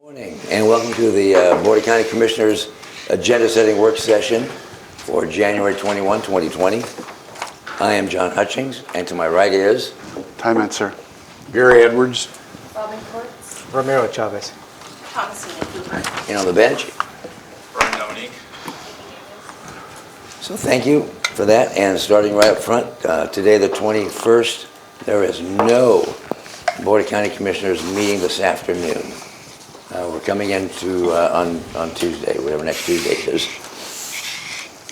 Morning, and welcome to the Board of County Commissioners Agenda Setting Work Session for January 21, 2020. I am John Hutchings, and to my right is... Time answer. Gary Edwards. Robin Courts. Romero Chavez. Thomasina Cooper. And on the bench. Brian Dominique. So thank you for that, and starting right up front, today the 21st, there is no Board of County Commissioners meeting this afternoon. We're coming into on Tuesday, whatever next Tuesday is.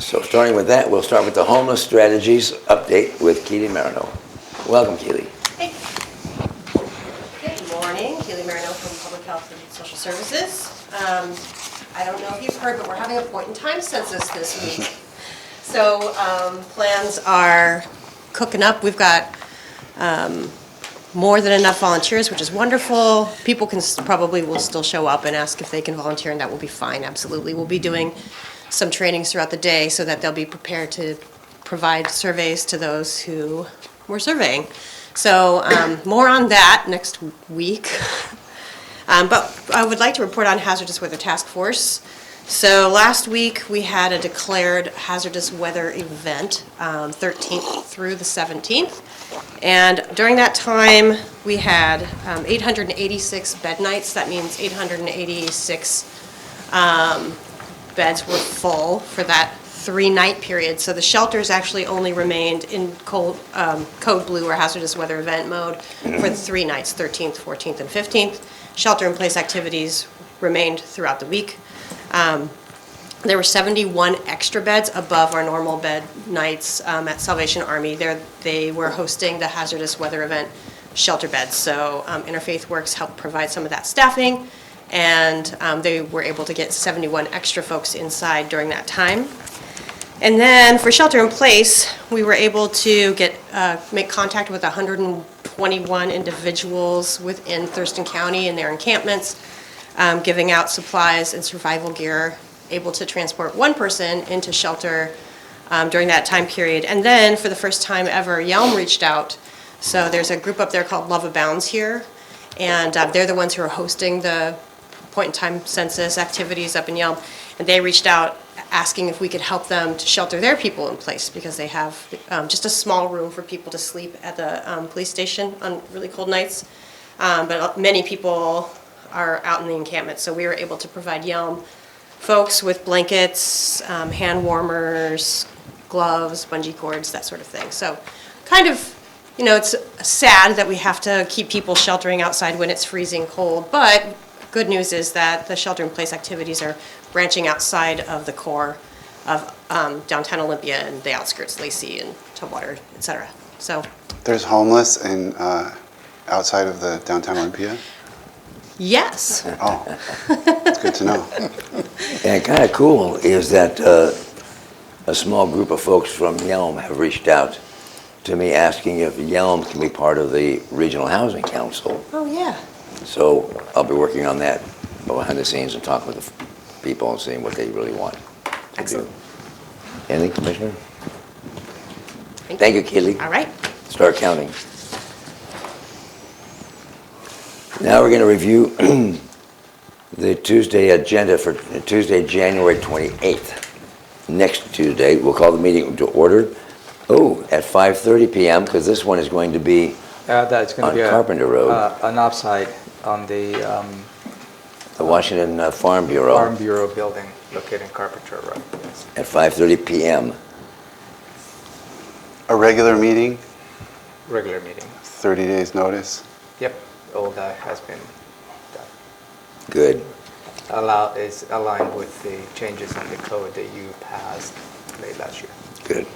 So starting with that, we'll start with the homeless strategies update with Keely Marino. Welcome, Keely. Hey. Good morning. Keely Marino from Public Health and Social Services. I don't know if you've heard, but we're having a point-in-time census this week. So plans are cooking up. We've got more than enough volunteers, which is wonderful. People will still show up and ask if they can volunteer, and that will be fine, absolutely. We'll be doing some trainings throughout the day so that they'll be prepared to provide surveys to those who we're surveying. So more on that next week. But I would like to report on Hazardous Weather Task Force. So last week we had a declared hazardous weather event, 13th through the 17th. And during that time, we had 886 bed nights. That means 886 beds were full for that 3-night period. So the shelters actually only remained in code blue or hazardous weather event mode for the 3 nights, 13th, 14th, and 15th. Shelter-in-place activities remained throughout the week. There were 71 extra beds above our normal bed nights at Salvation Army. They were hosting the hazardous weather event shelter beds. So Interfaith Works helped provide some of that staffing, and they were able to get 71 extra folks inside during that time. And then for shelter in place, we were able to make contact with 121 individuals within Thurston County in their encampments, giving out supplies and survival gear, able to transport one person into shelter during that time period. And then for the first time ever, Yelm reached out. So there's a group up there called Love Abounds here, and they're the ones who are hosting the point-in-time census activities up in Yelm. And they reached out asking if we could help them to shelter their people in place, because they have just a small room for people to sleep at the police station on really cold nights. But many people are out in the encampment, so we were able to provide Yelm folks with blankets, hand warmers, gloves, bungee cords, that sort of thing. So kind of, it's sad that we have to keep people sheltering outside when it's freezing cold, but good news is that the shelter-in-place activities are branching outside of the core of downtown Olympia and the outskirts, Lacey and Tubwater, et cetera. So There's homeless in outside of the downtown Olympia? yes. Oh, that's good to know. And kind of cool is that a small group of folks from Yelm have reached out to me asking if Yelm can be part of the Regional Housing Council. Oh, yeah. So I'll be working on that behind the scenes and talking with the people and seeing what they really want to Excellent. do. Anything, Commissioner? Thank you, Keely. All right. Start counting. Now we're going to review the Tuesday agenda for Tuesday, January 28th. Next Tuesday, we'll call the meeting to order. At 5:30 p.m. because this one is going to be That's going on to be Carpenter Road, an offsite on the the Washington Farm Bureau, Farm Bureau building located in Carpenter Road. Yes. at 5:30 p.m. A regular meeting, Regular meeting. 30 days notice. Yep, all that has been done. Good. Is aligned with the changes in the code that you passed late last year. Good.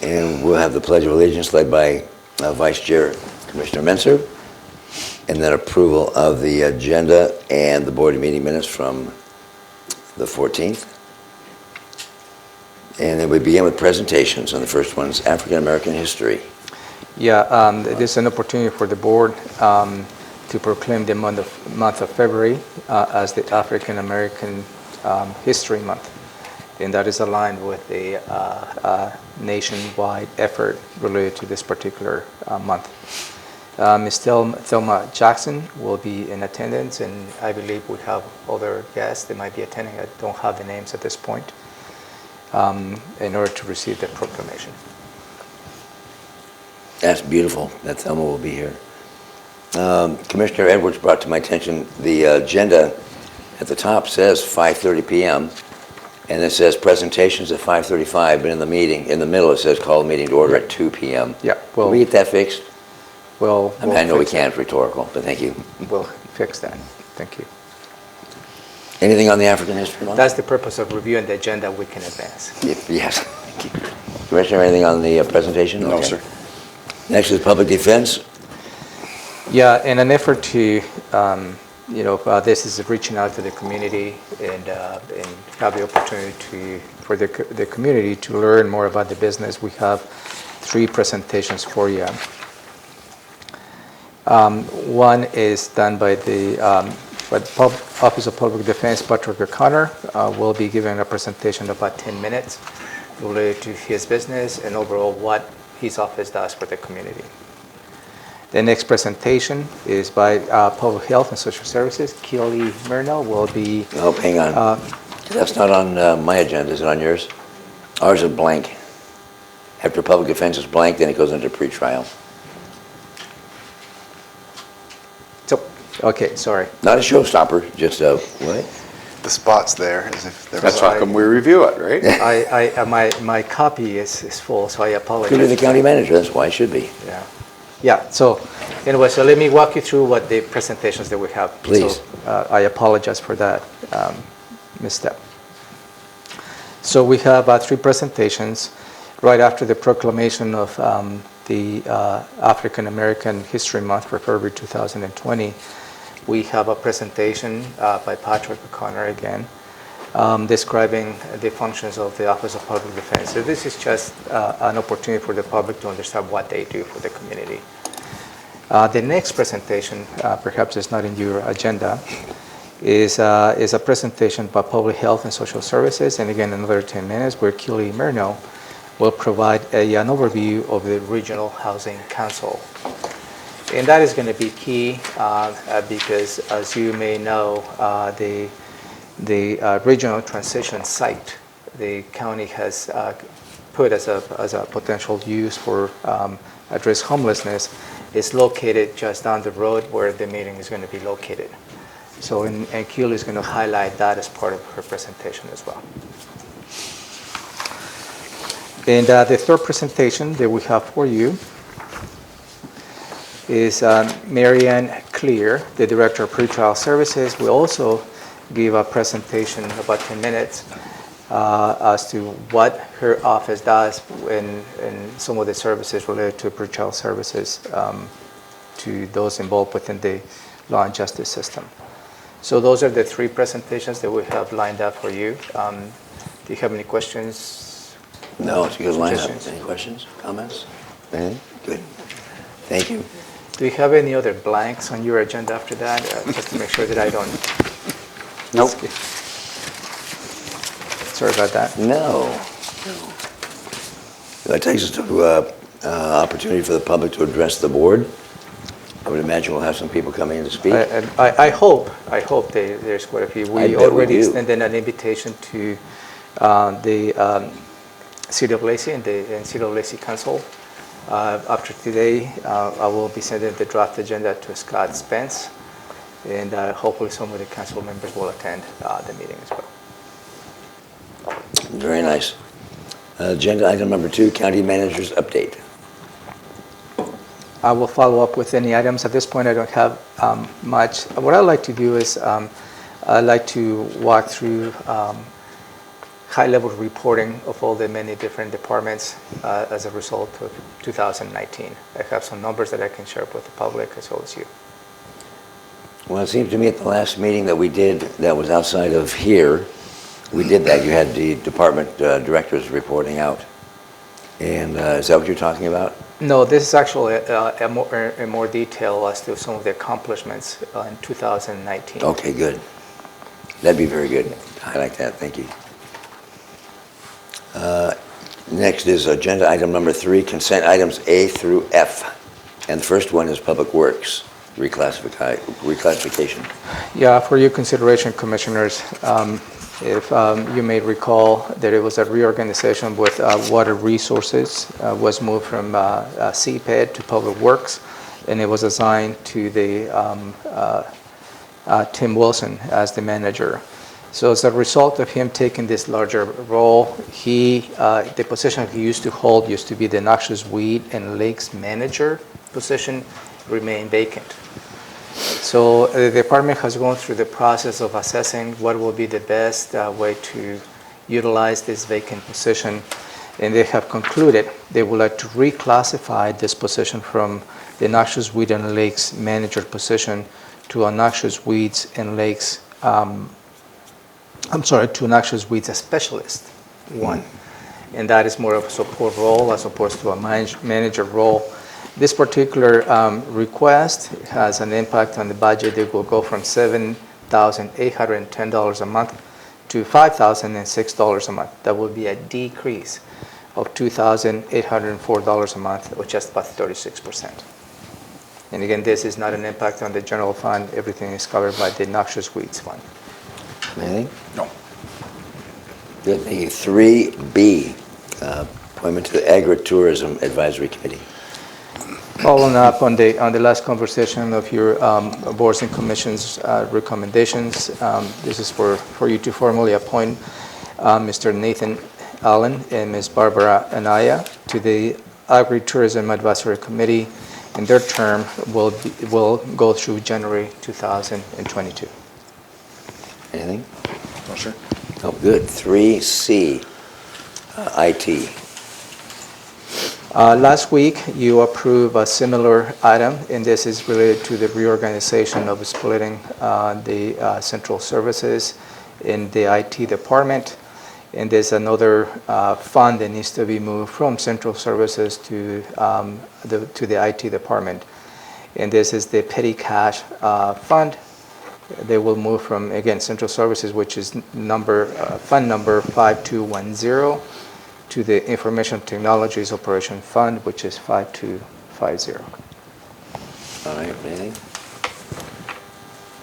And we'll have the Pledge of Allegiance led by Vice Chair Commissioner Menser, and then approval of the agenda and the board meeting minutes from the 14th. And then we begin with presentations, and the first one's African American history. Yeah, this is an opportunity for the board to proclaim the month of February as the African American History Month. And that is aligned with the nationwide effort related to this particular month. Ms. Thelma Jackson will be in attendance, and I believe we have other guests that might be attending. I don't have the names at this point, in order to receive the proclamation. That's beautiful that Thelma will be here. Commissioner Edwards brought to my attention the agenda at the top says 5:30 p.m. and it says presentations at 5:35, but in the middle it says call the meeting to order at 2 p.m. Yeah, Can we get that fixed? Well, I mean, I know we can't, it's rhetorical, but thank you. We'll fix that. Thank you. Anything on the African History Month? That's the purpose of reviewing the agenda week in advance. Yes. Thank you. Commissioner, anything on the presentation? No, Okay. sir. Next is public defense. Yeah, in an effort to, this is reaching out to the community and have the opportunity for the community to learn more about the business. We have 3 presentations for you. One is done by the Office of Public Defense. Patrick O'Connor will be giving a presentation of about 10 minutes related to his business and overall what his office does for the community. The next presentation is by Public Health and Social Services. Keely Murnau will be... Oh, hang on. That's not on my agenda. Is it on yours? Ours is blank. After public defense is blank, then it goes into pretrial. So, okay, sorry. Not a showstopper, just a, what? The spot's there, as if there was. That's how come we review it, right? My copy is full, so I apologize. Could be the county manager, that's why it should be. Yeah, so anyway, so let me walk you through what the presentations that we have. Please. So, I apologize for that misstep. So we have 3 presentations right after the proclamation of the African American History Month for February 2020. We have a presentation by Patrick O'Connor again, describing the functions of the Office of Public Defense. So this is just an opportunity for the public to understand what they do for the community. The next presentation, perhaps it's not in your agenda, is a presentation by Public Health and Social Services, and again another 10 minutes, where Keely Murnau will provide an overview of the Regional Housing Council. And that is going to be key because, as you may know, the regional transition site the county has put as a potential use for address homelessness is located just down the road where the meeting is going to be located. So, and Keely is going to highlight that as part of her presentation as well. And the third presentation that we have for you is Marianne Clear, the Director of Pretrial Services, will also give a presentation about 10 minutes as to what her office does and some of the services related to pretrial services to those involved within the law and justice system. So those are the 3 presentations that we have lined up for you. Do you have any questions? No, it's a good lineup. Suggestions? Any questions, comments? Anything? Good. Thank you. Do you have any other blanks on your agenda after that, just to make sure that I don't? Nope. Sorry about that. No. That takes us to opportunity for the public to address the board. I would imagine we'll have some people coming in to speak. I hope there's quite a few. I We bet we already do. extended an invitation to the City of Lacey and the City of Lacey Council. After today, I will be sending the draft agenda to Scott Spence, and hopefully some of the council members will attend the meeting as well. Very nice. Agenda item number 2, county manager's update. I will follow up with any items. At this point, I don't have much. What I'd like to do is I'd like to walk through high-level reporting of all the many different departments as a result of 2019. I have some numbers that I can share with the public as well as you. Well, it seems to me at the last meeting that we did that was outside of here, we did that. You had the department directors reporting out. And is that what you're talking about? No, this is actually a more detail as to some of the accomplishments in 2019. Okay, good. That'd be very good. I like that. Thank you. Next is agenda item number 3, consent items A through F. And the first one is Public Works reclassification. Yeah, for your consideration, Commissioners, if you may recall that it was a reorganization with Water Resources, was moved from CPED to Public Works, and it was assigned to the Tim Wilson as the manager. So as a result of him taking this larger role, the position he used to hold used to be the noxious weed and lakes manager position, remained vacant. So the department has gone through the process of assessing what will be the best way to utilize this vacant position, and they have concluded they would like to reclassify this position from the noxious weed and lakes manager position to a noxious weeds and lakes to a noxious weeds specialist one. And that is more of a support role as opposed to a manager role. This particular request has an impact on the budget. It will go from $7,810 a month to $5,006 a month. That will be a decrease of $2,804 a month, or just about 36%. And again, this is not an impact on the general fund. Everything is covered by the noxious weeds fund. Anything? No. Good. Thank you. 3B, appointment to the Agritourism Advisory Committee. Following up on the last conversation of your boards and commissions recommendations, this is for you to formally appoint Mr. Nathan Allen and Ms. Barbara Anaya to the Agritourism Advisory Committee, and their term will go through January 2022. Anything? No, sir. Oh, good. 3C, IT. Last week, you approved a similar item, and this is related to the reorganization of splitting the central services in the IT department. And there's another fund that needs to be moved from central services to the IT department. And this is the petty cash fund. They will move from, again, central services, which is fund number 5210, to the Information Technologies Operation Fund, which is 5250. All right, anything?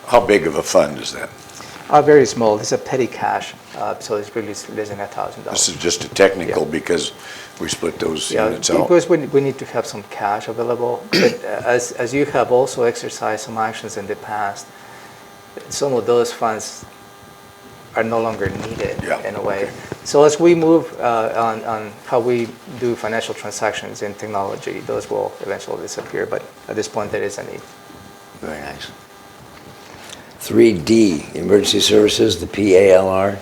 How big of a fund is that? Very small. It's a petty cash, so it's really less than $1,000. This is just a technical Yeah. because we split those Yeah, units out. because we need to have some cash available. But as you have also exercised some actions in the past, some of those funds are no longer needed in a way. So as we move on how we do financial transactions in technology, those will eventually disappear. But at this point, there is a need. Very nice. 3D, Emergency Services, the PALR,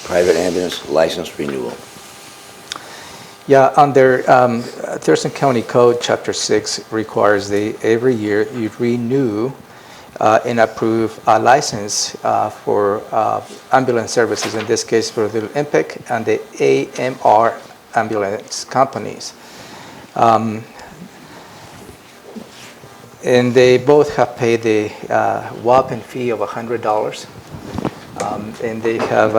Private Ambulance License Renewal. Yeah, under Thurston County Code, Chapter 6 requires every year you renew and approve a license for ambulance services, in this case for the Olympic and the AMR ambulance companies. And they both have paid the whopping fee of $100. And they have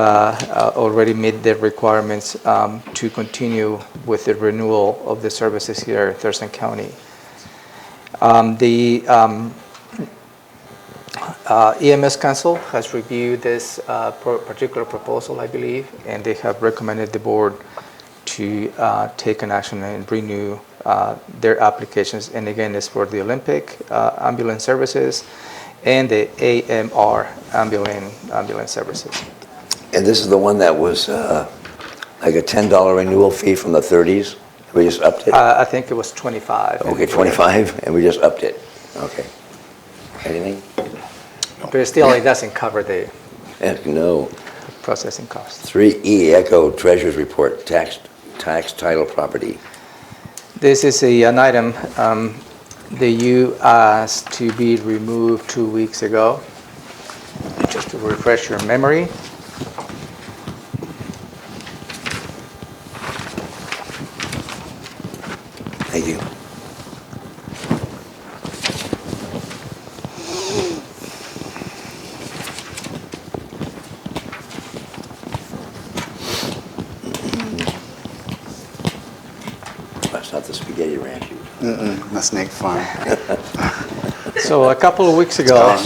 already met their requirements to continue with the renewal of the services here in Thurston County. The EMS Council has reviewed this particular proposal, I believe, and they have recommended the board to take an action and renew their applications. And again, it's for the Olympic ambulance services and the AMR ambulance services. And this is the one that was like a $10 renewal fee from the 30s? We just upped it? I think it was 25. Okay, 25, and we just upped it. Okay. Anything? But still, it doesn't cover the Heck, no. processing costs. 3E, Echo Treasurer's Report, tax title property. This is an item that you asked to be removed 2 weeks ago. Just to refresh your memory. Thank you. not the spaghetti ranch. The snake farm. So a couple of weeks ago,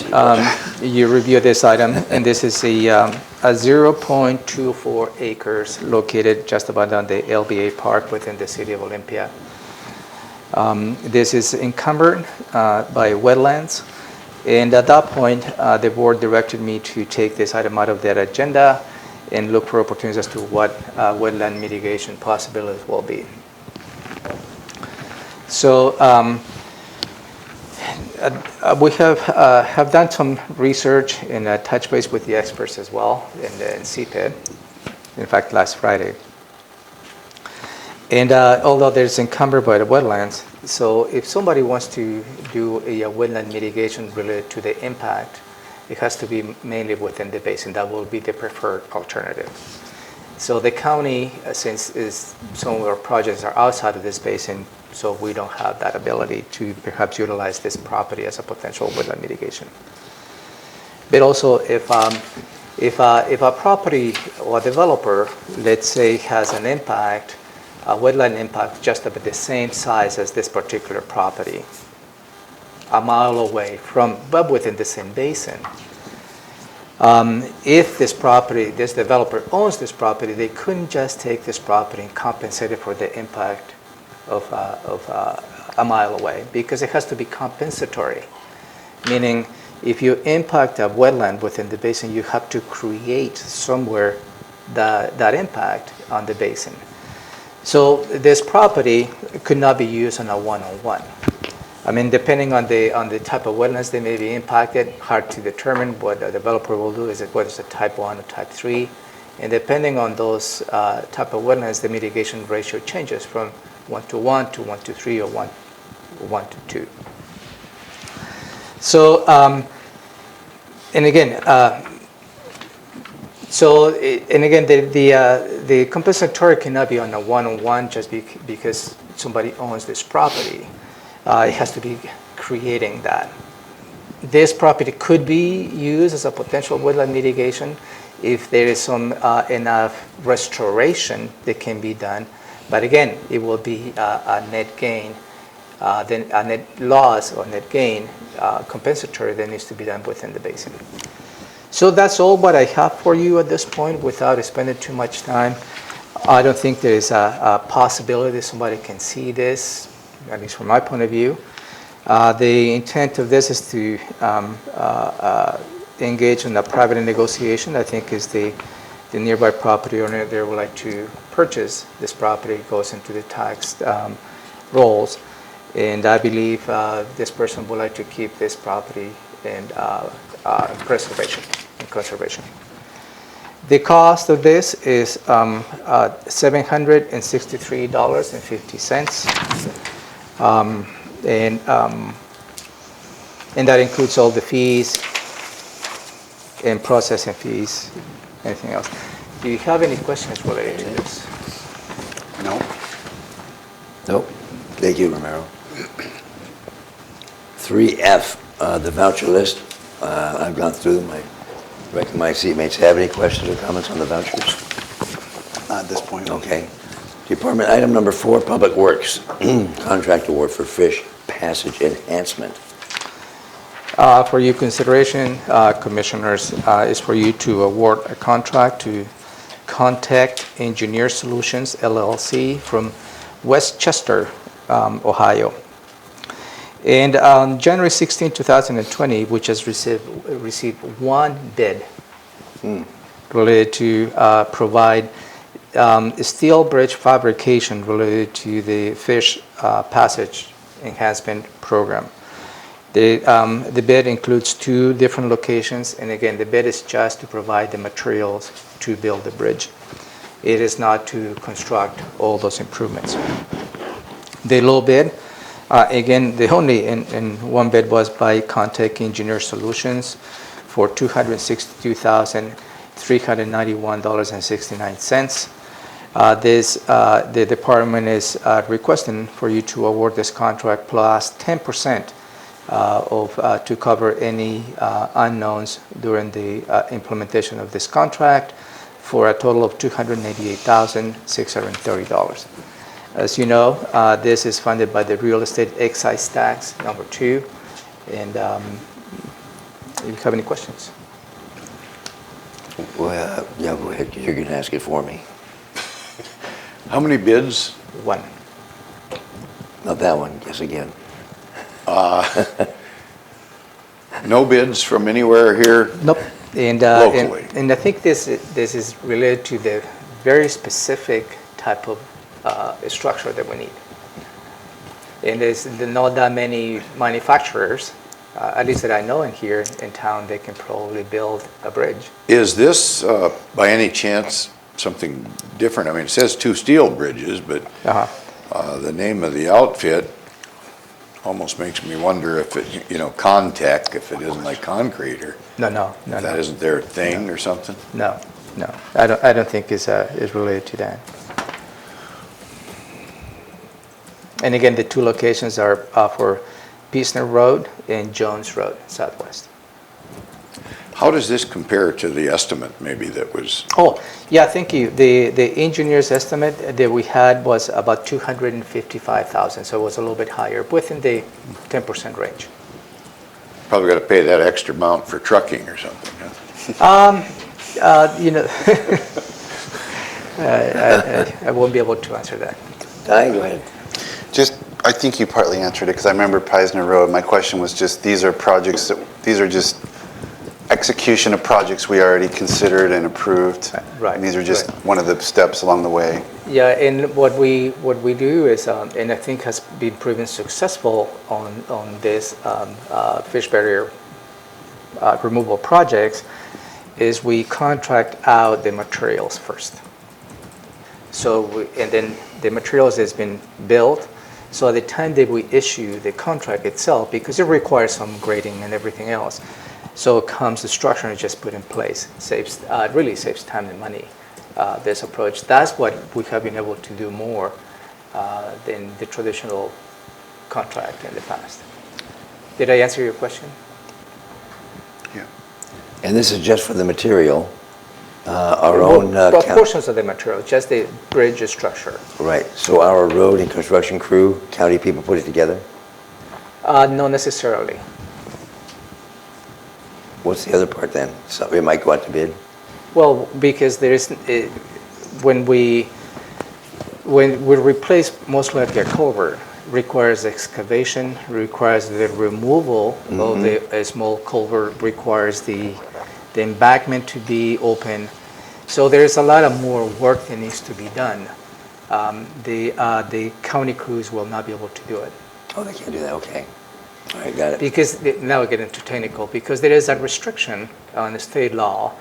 you reviewed this item, and this is a 0.24 acres located just about on the LBA Park within the city of Olympia. This is encumbered by wetlands, and at that point, the board directed me to take this item out of their agenda and look for opportunities as to what wetland mitigation possibilities will be. So we have done some research and touch base with the experts as well in CPID, in fact, last Friday. And although there's encumbered by the wetlands, so if somebody wants to do a wetland mitigation related to the impact, it has to be mainly within the basin. That will be the preferred alternative. So the county, since some of our projects are outside of this basin, so we don't have that ability to perhaps utilize this property as a potential wetland mitigation. But also, if a property or developer, let's say, has an impact, a wetland impact just about the same size as this particular property, a mile away from, but within the same basin. If this developer owns this property, they couldn't just take this property and compensate it for the impact of a mile away, because it has to be compensatory. Meaning, if you impact a wetland within the basin, you have to create somewhere that impact on the basin. So this property could not be used on a one-on-one. I mean, depending on the type of wetlands they may be impacted, hard to determine. What a developer will do is whether it's a type 1 or type 3. And depending on those type of wetlands, the mitigation ratio changes from 1:1 to 1:3 or 1:2. So, and again, the compensatory cannot be on a one-on-one just because somebody owns this property. It has to be creating that. This property could be used as a potential wetland mitigation if there is some enough restoration that can be done. But again, it will be a net gain, then a net loss or net gain compensatory that needs to be done within the basin. So that's all what I have for you at this point without spending too much time. I don't think there is a possibility that somebody can see this, at least from my point of view. The intent of this is to engage in a private negotiation. I think is the nearby property owner there would like to purchase this property. It goes into the tax rolls. And I believe this person would like to keep this property in preservation and conservation. The cost of this is $763.50. And that includes all the fees and processing fees, anything else. Do you have any questions related to this? No. Nope. Thank you, Romero. 3F, the voucher list. I've gone through them. I reckon my seatmates have any questions or comments on the vouchers? Not at this point. Okay. Department item number 4, Public Works, contract award for fish passage enhancement. For your consideration, commissioners, is for you to award a contract to Contact Engineer Solutions, LLC, from Westchester, Ohio. And on January 16, 2020, which has received one bid related to provide steel bridge fabrication related to the fish passage enhancement program. The bid includes 2 different locations, and again, the bid is just to provide the materials to build the bridge. It is not to construct all those improvements. The low bid, again, the only in one bid was by Contact Engineer Solutions for $262,391.69. The department is requesting for you to award this contract plus 10% to cover any unknowns during the implementation of this contract for a total of $288,630. As you know, this is funded by the real estate excise tax, number 2. And if you have any questions? Well, yeah, go ahead, 'cause you're going to ask it for me. How many bids? 1. Not that one, guess again. No bids from anywhere here? Nope. And, Locally. and I think this is related to the very specific type of structure that we need. And there's not that many manufacturers, at least that I know in here in town, that can probably build a bridge. Is this, by any chance, something different? I mean, it says 2 steel bridges, but the name of the outfit almost makes me wonder if it, Contech, if it isn't like concrete, or No. that isn't their thing or something? No. I don't think it's related to that. And again, the 2 locations are for Peasner Road and Jones Road, Southwest. How does this compare to the estimate maybe that was? Oh, yeah, thank you. The engineer's estimate that we had was about $255,000, so it was a little bit higher, within the 10% range. Probably got to pay that extra amount for trucking or something, huh? I won't be able to answer that. Ty, go ahead. I think you partly answered it, because I remember Peisner Road. My question was just, these are just execution of projects we already considered and approved. Right, And these are just right. one of the steps along the way. Yeah, and what we do is, and I think has been proven successful on this fish barrier removal projects, is we contract out the materials first. So, and then the materials has been built. So at the time that we issue the contract itself, because it requires some grading and everything else, so comes the structure and just put in place. It really saves time and money, this approach. That's what we have been able to do more than the traditional contract in the past. Did I answer your question? Yeah. And this is just for the material, our Well, own portions of the material, just the bridge structure. Right, so our road and construction crew, county people put it together? Not necessarily. What's the other part then? So it might go out to bid? Well, because there is, when we replace most likely a culvert, requires excavation, requires the removal of a small culvert, requires the embankment to be open. So there's a lot of more work that needs to be done. The county crews will not be able to do it. Oh, they can't do that, okay. All right, got it. Because, now we get into technical, because there is a restriction on the state law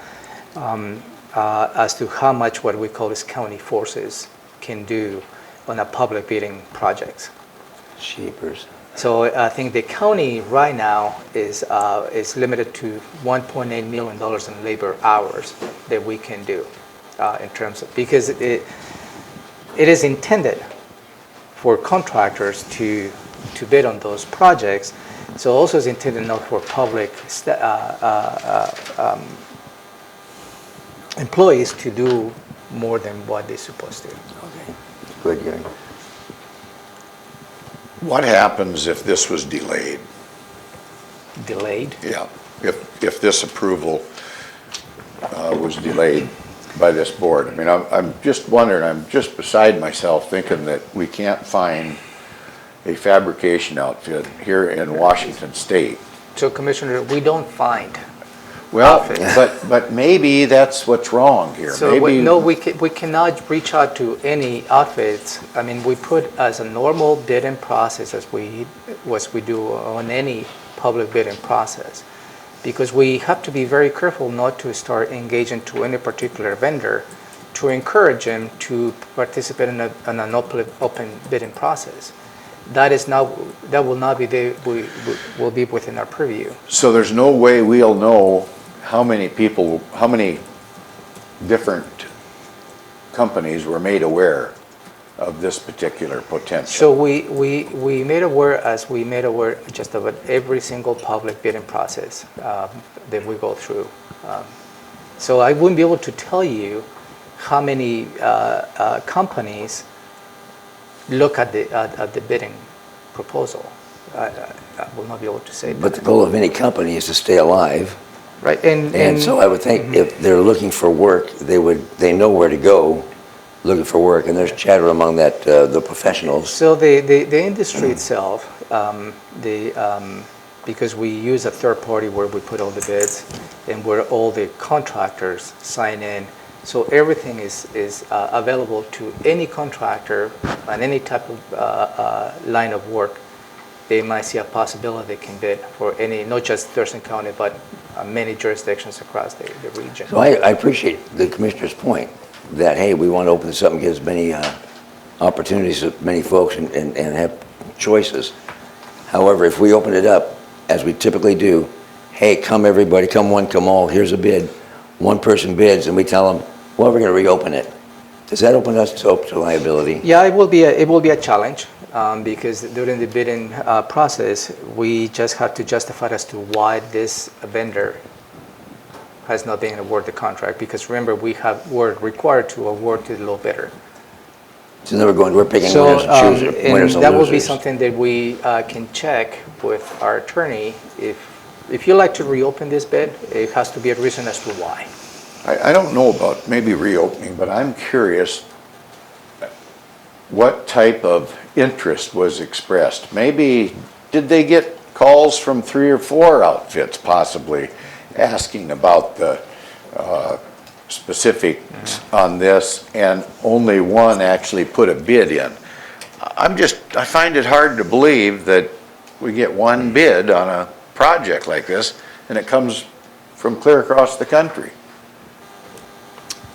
as to how much what we call as county forces can do on a public bidding project. Sheepers. So I think the county right now is limited to $1.8 million in labor hours that we can do in terms of, because it is intended for contractors to bid on those projects. So also is intended not for public employees to do more than what they're supposed to. Okay, good, Gary. What happens if this was delayed? Delayed? Yeah, if this approval was delayed by this board. I mean, I'm just wondering, I'm just beside myself thinking that we can't find a fabrication outfit here in Washington State. So Commissioner, we don't find Well, outfits. but maybe that's what's wrong here. So Maybe no, we cannot reach out to any outfits. I mean, we put as a normal bidding process as we do on any public bidding process, because we have to be very careful not to start engaging to any particular vendor to encourage them to participate in an open bidding process. That will not be will be within our purview. So there's no way we'll know how many different companies were made aware of this particular potential. So we made aware, as we made aware just about every single public bidding process that we go through. So I wouldn't be able to tell you how many companies look at the bidding proposal. I will not be able to say But that. the goal of any company is to stay alive. Right, And so I would think if they're looking for work, they know where to go looking for work, and there's chatter among the professionals. So the industry itself, because we use a third party where we put all the bids and where all the contractors sign in, so everything is available to any contractor on any type of line of work. They might see a possibility they can bid for any, not just Thurston County, but many jurisdictions across the region. So I appreciate the commissioner's point that, hey, we want to open this up and give as many opportunities to many folks and have choices. However, if we open it up, as we typically do, hey, come everybody, come one, come all, here's a bid. One person bids, and we tell them, well, we're going to reopen it. Does that open us up to liability? Yeah, it will be a challenge because during the bidding process, we just have to justify as to why this vendor has not been awarded the contract. Because remember, we're required to award to the low bidder. So then we're picking So, winners and choosers, and winners and that will be losers. something that we can check with our attorney. If you like to reopen this bid, it has to be a reason as to why. I don't know about maybe reopening, but I'm curious what type of interest was expressed. Maybe, did they get calls from 3 or 4 outfits possibly asking about the specifics on this, and only one actually put a bid in? I find it hard to believe that we get one bid on a project like this, and it comes from clear across the country.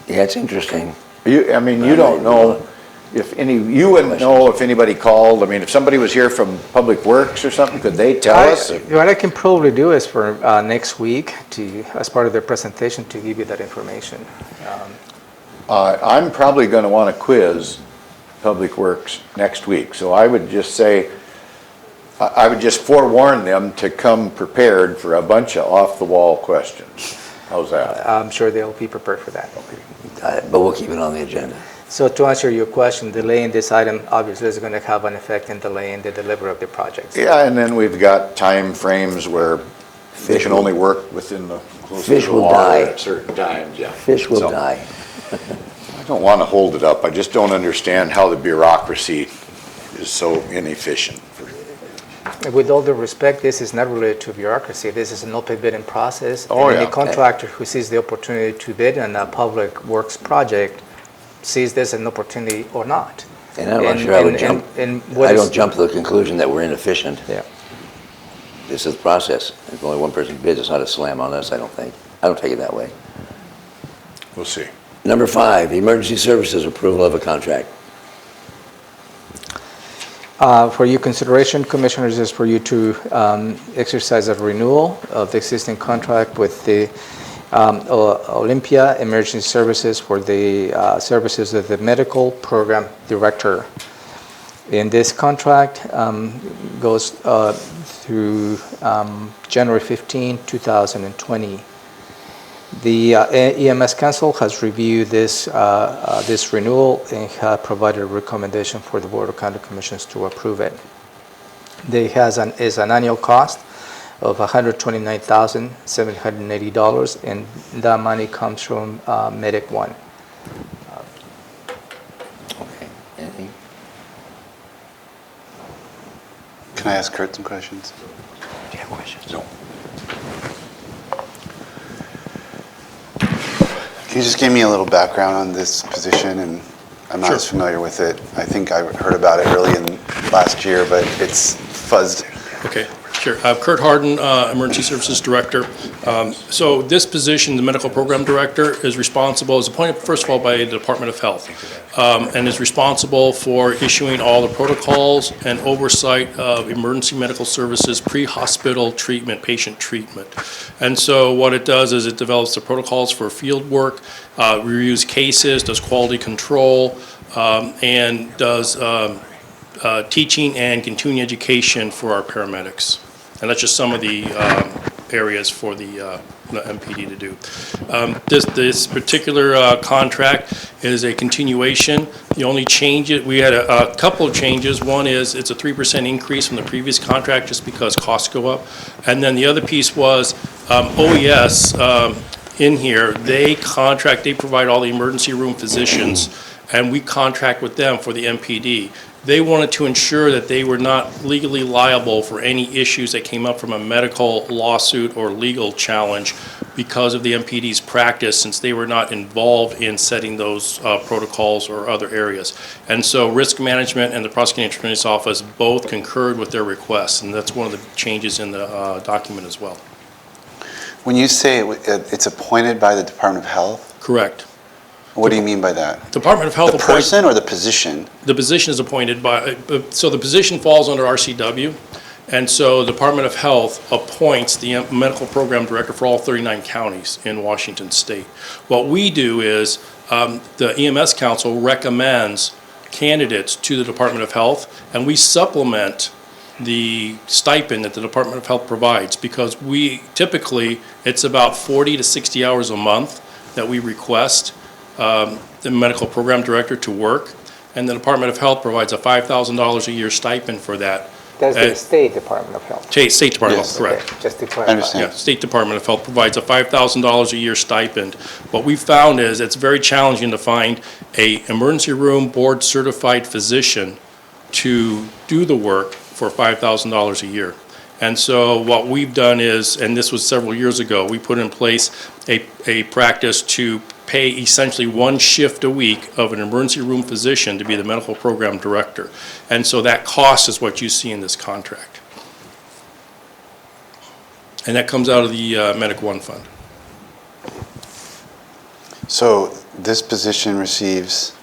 Yeah, it's interesting. You don't know you wouldn't know if anybody called. I mean, if somebody was here from Public Works or something, could they tell us? What I can probably do is for next week, as part of their presentation, to give you that information. I'm probably going to want to quiz Public Works next week, so I would just say, I would just forewarn them to come prepared for a bunch of off-the-wall questions. How's that? I'm sure they'll be prepared for that. Got it, but we'll keep it on the agenda. So to answer your question, delaying this item obviously is going to have an effect in delaying the delivery of the projects. Yeah, and then we've got time frames where they can only work within the close to Fish the will water die. at certain times, yeah. Fish will So, die. I don't want to hold it up. I just don't understand how the bureaucracy is so inefficient. With all due respect, this is not related to bureaucracy. This is an open bidding process. Oh, and yeah. any contractor who sees the opportunity to bid on a public works project sees this as an opportunity or not. And I'm not sure I would jump, what I is- don't jump to the conclusion that we're inefficient. Yeah. This is the process. If only one person bids, it's not a slam on us, I don't think. I don't take it that way. We'll see. Number 5, emergency services approval of a contract. For your consideration, Commissioners, is for you to exercise a renewal of the existing contract with the Olympia Emergency Services for the services of the Medical Program Director. And this contract goes through January 15, 2020. The EMS Council has reviewed this renewal and have provided a recommendation for the Board of County Commissioners to approve it. There is an annual cost of $129,780, and that money comes from Medic One. Okay. Anything? Can I ask Kurt some questions? Do you have questions? No. Can you just give me a little background on this position? And I'm not as familiar with it. I think I heard about it early in last year, but it's fuzzed. Okay, sure. Kurt Hardin, Emergency Services Director. So this position, the Medical Program Director, is responsible, is appointed first of all by the Department of Health, and is responsible for issuing all the protocols and oversight of emergency medical services, pre-hospital treatment, patient treatment. And so what it does is it develops the protocols for field work, reviews cases, does quality control, and does teaching and continuing education for our paramedics. And that's just some of the areas for the MPD to do. This particular contract is a continuation. The only change, we had a couple of changes. One is it's a 3% increase from the previous contract just because costs go up. And then the other piece was OES in here, they provide all the emergency room physicians, and we contract with them for the MPD. They wanted to ensure that they were not legally liable for any issues that came up from a medical lawsuit or legal challenge because of the MPD's practice, since they were not involved in setting those protocols or other areas. And so risk management and the prosecuting attorney's office both concurred with their requests, and that's one of the changes in the document as well. When you say it's appointed by the Department of Health, Correct. what do you mean by that? Department of Health The appoints. person or the position? The position is appointed by, so the position falls under RCW, and so the Department of Health appoints the medical program director for all 39 counties in Washington State. What we do is, the EMS Council recommends candidates to the Department of Health, and we supplement the stipend that the Department of Health provides, because we typically, it's about 40 to 60 hours a month that we request the medical program director to work, and the Department of Health provides a $5,000 a year stipend for that. That's the State Department of Health. State Department of Yes. Health, correct. Okay, just to I clarify. understand. Yeah, State Department of Health provides a $5,000 a year stipend. What we found is it's very challenging to find a emergency room board certified physician to do the work for $5,000 a year. And so what we've done is, and this was several years ago, we put in place a practice to pay essentially one shift a week of an emergency room physician to be the medical program director. And so that cost is what you see in this contract. And that comes out of the Medic One Fund. So this position receives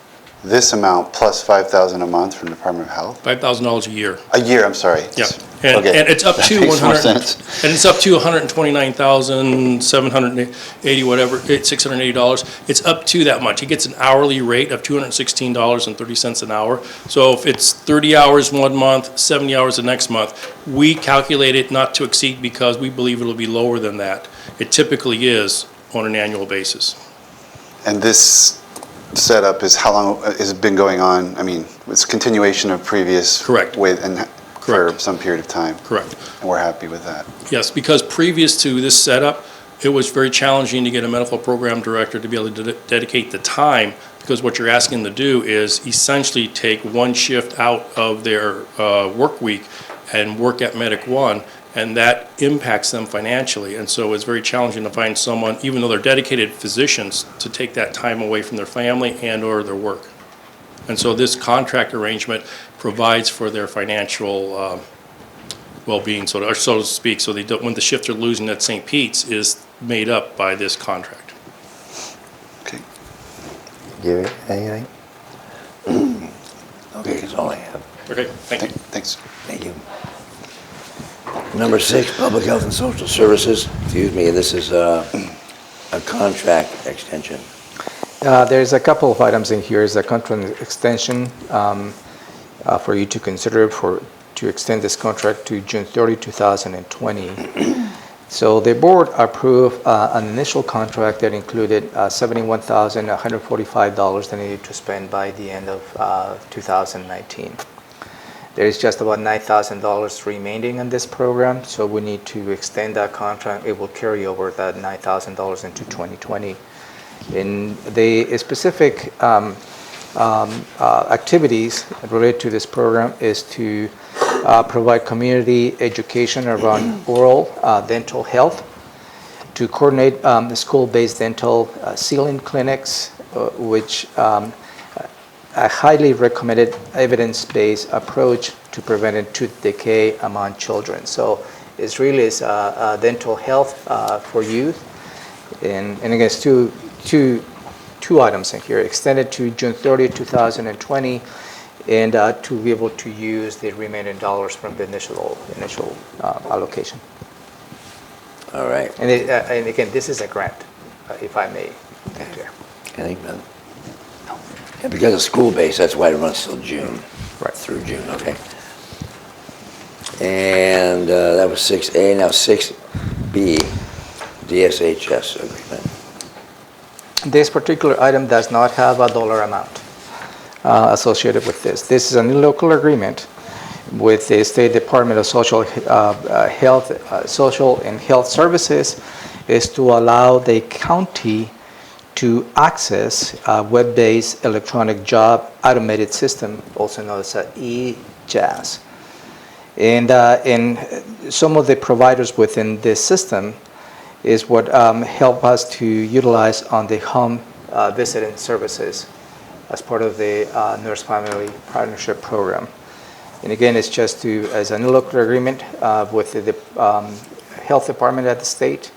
this amount plus 5,000 a month from the Department of Health? $5,000 a year. A year, I'm sorry. Yeah, and Okay. it's up That to makes more 100, sense. and it's up to $129,780, whatever, $680. It's up to that much. He gets an hourly rate of $216.30 an hour. So if it's 30 hours one month, 70 hours the next month, we calculate it not to exceed because we believe it'll be lower than that. It typically is on an annual basis. And this setup is how long has it been going on? I mean, it's continuation of previous. Correct. For Correct. some period of time. Correct. And we're happy with that. Yes, because previous to this setup, it was very challenging to get a medical program director to be able to dedicate the time, because what you're asking them to do is essentially take one shift out of their work week and work at Medic One, and that impacts them financially. And so it's very challenging to find someone, even though they're dedicated physicians, to take that time away from their family and or their work. And so this contract arrangement provides for their financial well-being, so to speak, so they don't, when the shifts are losing at St. Pete's is made up by this contract. Okay. Gary, anything? Okay, that's all I have. Okay, thank you. Thanks. Thank you. Number 6, Public Health and Social Services. Excuse me, this is a contract extension. There's a couple of items in here. Is a contract extension for you to consider to extend this contract to June 30, 2020. So the board approved an initial contract that included $71,145 that needed to spend by the end of 2019. There is just about $9,000 remaining in this program, so we need to extend that contract. It will carry over that $9,000 into 2020. In the specific activities related to this program is to provide community education around oral dental health, to coordinate the school-based dental sealing clinics, which a highly recommended evidence-based approach to preventing tooth decay among children. So it's really dental health for youth. And again, it's two items in here, extended to June 30, 2020, and to be able to use the remaining dollars from the initial allocation. All right. And again, this is a grant, if I may. Anything, Ben? No. Yeah, because it's school-based, that's why it runs till June. Right. Through June, okay. And that was 6A. Now 6 B, DSHS agreement. This particular item does not have a dollar amount associated with this. This is a new local agreement with the State Department of Social and Health Services, is to allow the county to access a web-based electronic job automated system, also known as e-JAS. And some of the providers within this system is what help us to utilize on the home visiting services as part of the Nurse Family Partnership Program. And again, it's just to, as a new local agreement with the Health Department at the state,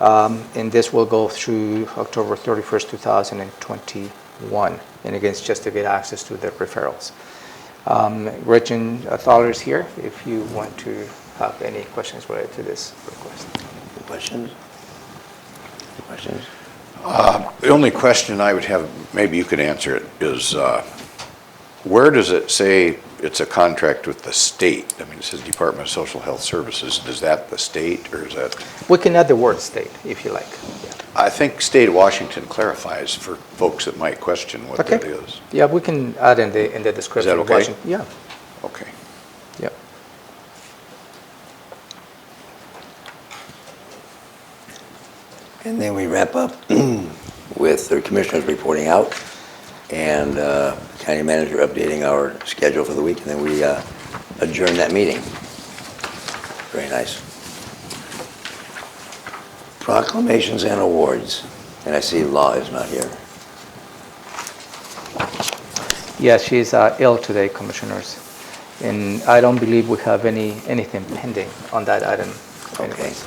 and this will go through October 31st, 2021. And again, it's just to get access to the referrals. Gretchen Thaler is here if you want to have any questions related to this request. Questions? Questions? The only question I would have, maybe you could answer it, is where does it say it's a contract with the state? I mean, it says Department of Social Health Services. Is that the state, or is that? We can add the word state if you like. Yeah. I think State of Washington clarifies for folks that might question what Okay. that is. Yeah, we can add in the description. Is that of okay? Washington. Yeah. Okay. Yep. And then we wrap up with the commissioners reporting out and county manager updating our schedule for the week, and then we adjourn that meeting. Very nice. Proclamations and awards. And I see Law is not here. Yeah, she's ill today, commissioners. And I don't believe we have anything pending on that item. Okay. anyways.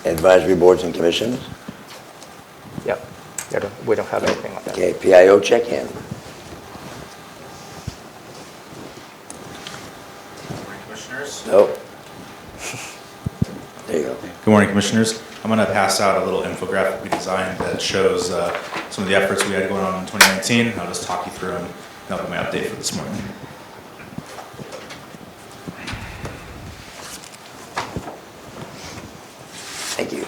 Advisory boards and commissions. Yep. We don't have anything on that. Okay, PIO check-in. Commissioners. Oh. There you go. Good morning, Commissioners. I'm going to pass out a little infographic we designed that shows some of the efforts we had going on in 2019. I'll just talk you through them. That'll be my update for this morning. Thank you.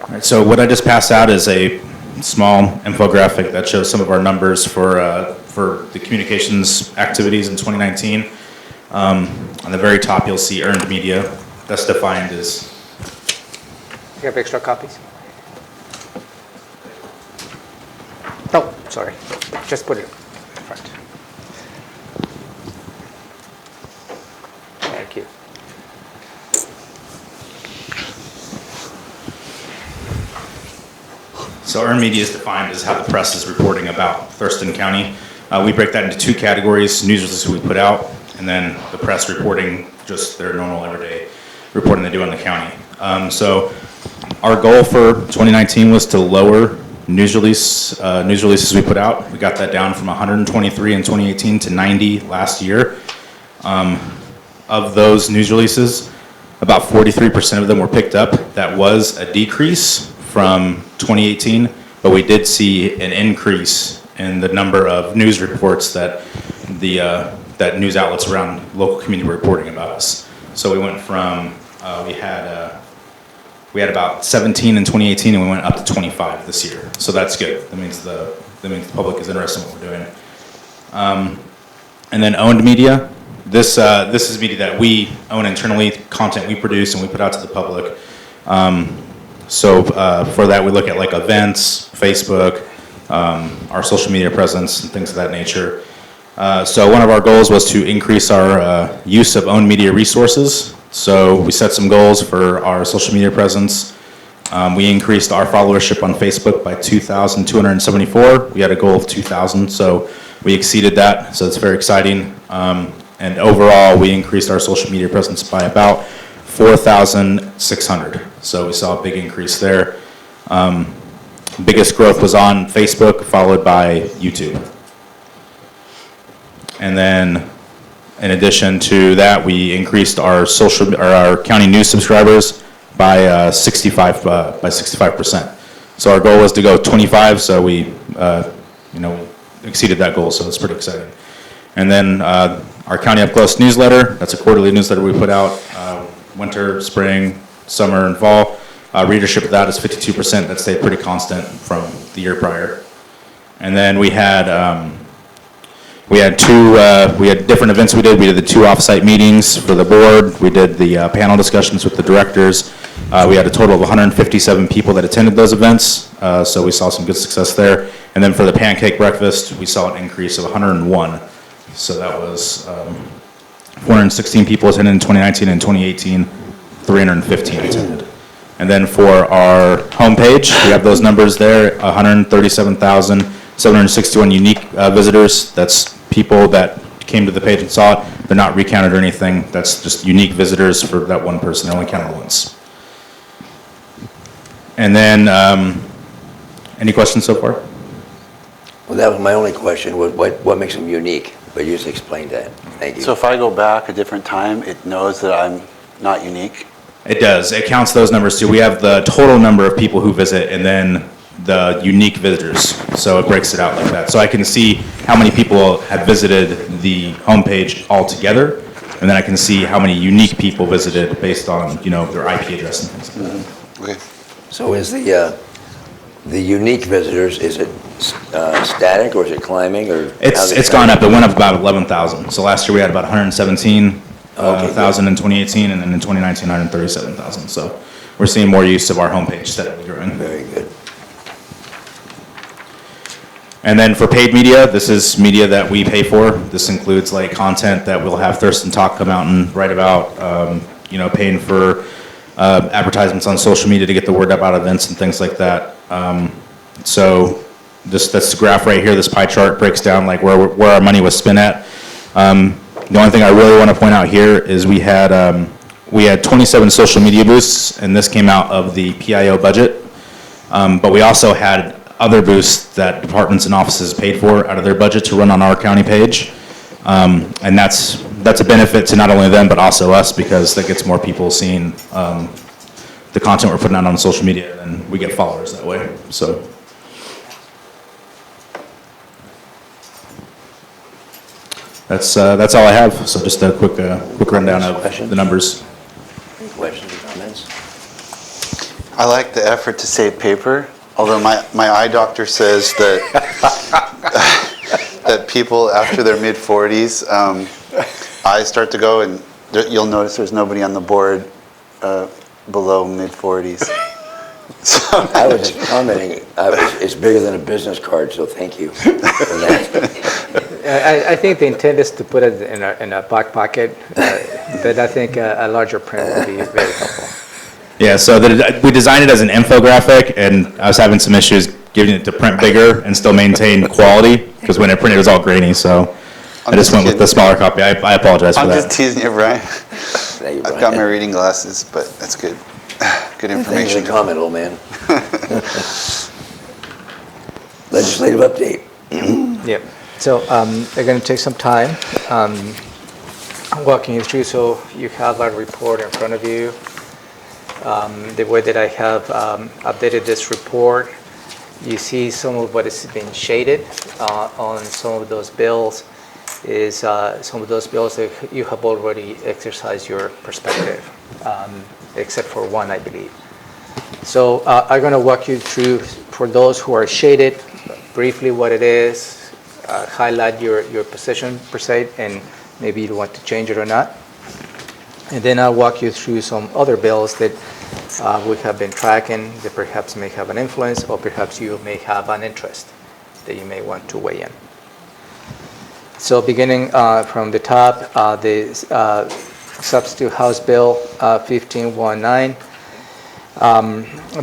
All right, so what I just passed out is a small infographic that shows some of our numbers for the communications activities in 2019. On the very top, you'll see earned media. That's defined as. You have extra copies? Oh, sorry. Just put it in front. Thank you. So earned media is defined as how the press is reporting about Thurston County. We break that into two categories: news releases we put out, and then the press reporting just their normal everyday reporting they do on the county. So our goal for 2019 was to lower news releases we put out. We got that down from 123 in 2018 to 90 last year. Of those news releases, about 43% of them were picked up. That was a decrease from 2018, but we did see an increase in the number of news reports that that news outlets around local community were reporting about us. So we went from we had about 17 in 2018, and we went up to 25 this year. So that's good. That means the public is interested in what we're doing. And then owned media. This is media that we own internally, content we produce and we put out to the public. So for that, we look at like events, Facebook, our social media presence, and things of that nature. So one of our goals was to increase our use of owned media resources. So we set some goals for our social media presence. We increased our followership on Facebook by 2,274. We had a goal of 2,000, so we exceeded that. So it's very exciting. And overall, we increased our social media presence by about 4,600. So we saw a big increase there. Biggest growth was on Facebook, followed by YouTube. And then, in addition to that, we increased our county news subscribers by 65%. So our goal was to go 25, so we exceeded that goal, so it's pretty exciting. And then our County Up Close newsletter, that's a quarterly newsletter we put out, winter, spring, summer, and fall. Readership of that is 52%. That stayed pretty constant from the year prior. And then we had different events we did. We did the 2 off-site meetings for the board. We did the panel discussions with the directors. We had a total of 157 people that attended those events, so we saw some good success there. And then for the pancake breakfast, we saw an increase of 101. So that was 416 people attended in 2019, and 2018, 315 attended. And then for our homepage, we have those numbers there, 137,761 unique visitors. That's people that came to the page and saw it. They're not recounted or anything. That's just unique visitors for that one person. They're only counted once. And then, any questions so far? Well, that was my only question, what makes them unique? But you just explained that. Thank you. So if I go back a different time, it knows that I'm not unique? It does. It counts those numbers too. We have the total number of people who visit and then the unique visitors. So it breaks it out like that. So I can see how many people have visited the homepage altogether, and then I can see how many unique people visited based on, their IP address and things like that. Okay. So is the unique visitors, is it static or is it climbing or? It's gone up. It went up about 11,000. So last year we had about 117,000 in 2018, and then in 2019, 137,000. So we're seeing more use of our homepage steadily growing. Very good. And then for paid media, this is media that we pay for. This includes like content that we'll have Thurston Talk come out and write about, paying for advertisements on social media to get the word out about events and things like that. So that's the graph right here. This pie chart breaks down like where our money was spent at. The only thing I really want to point out here is we had 27 social media boosts, and this came out of the PIO budget. But we also had other boosts that departments and offices paid for out of their budget to run on our county page. And that's a benefit to not only them, but also us, because that gets more people seeing the content we're putting out on social media, and we get followers that way. So. That's all I have. So just a quick rundown of the numbers. Any questions or comments? I like the effort to save paper, although my eye doctor says that that people after their mid-40s, eyes start to go, and you'll notice there's nobody on the board below mid-40s. So I was just commenting, it's bigger than a business card, so thank you for that. I think the intent is to put it in a back pocket, but I think a larger print would be very helpful. Yeah, so we designed it as an infographic, and I was having some issues getting it to print bigger and still maintain quality, because when it printed it was all grainy, so I just went with the smaller copy. I apologize for that. I'm just teasing you, Brian. Thank you, I've Brian. got my reading glasses, but that's good. Good Thanks for information. the comment, old man. Legislative update. Yep. So they're going to take some time walking you through, so you have our report in front of you. The way that I have updated this report, you see some of what has been shaded on some of those bills is some of those bills that you have already exercised your perspective, except for one, I believe. So I'm going to walk you through, for those who are shaded, briefly what it is, highlight your position per se, and maybe you want to change it or not. And then I'll walk you through some other bills that we have been tracking that perhaps may have an influence, or perhaps you may have an interest that you may want to weigh in. So beginning from the top, the Substitute House Bill 1519,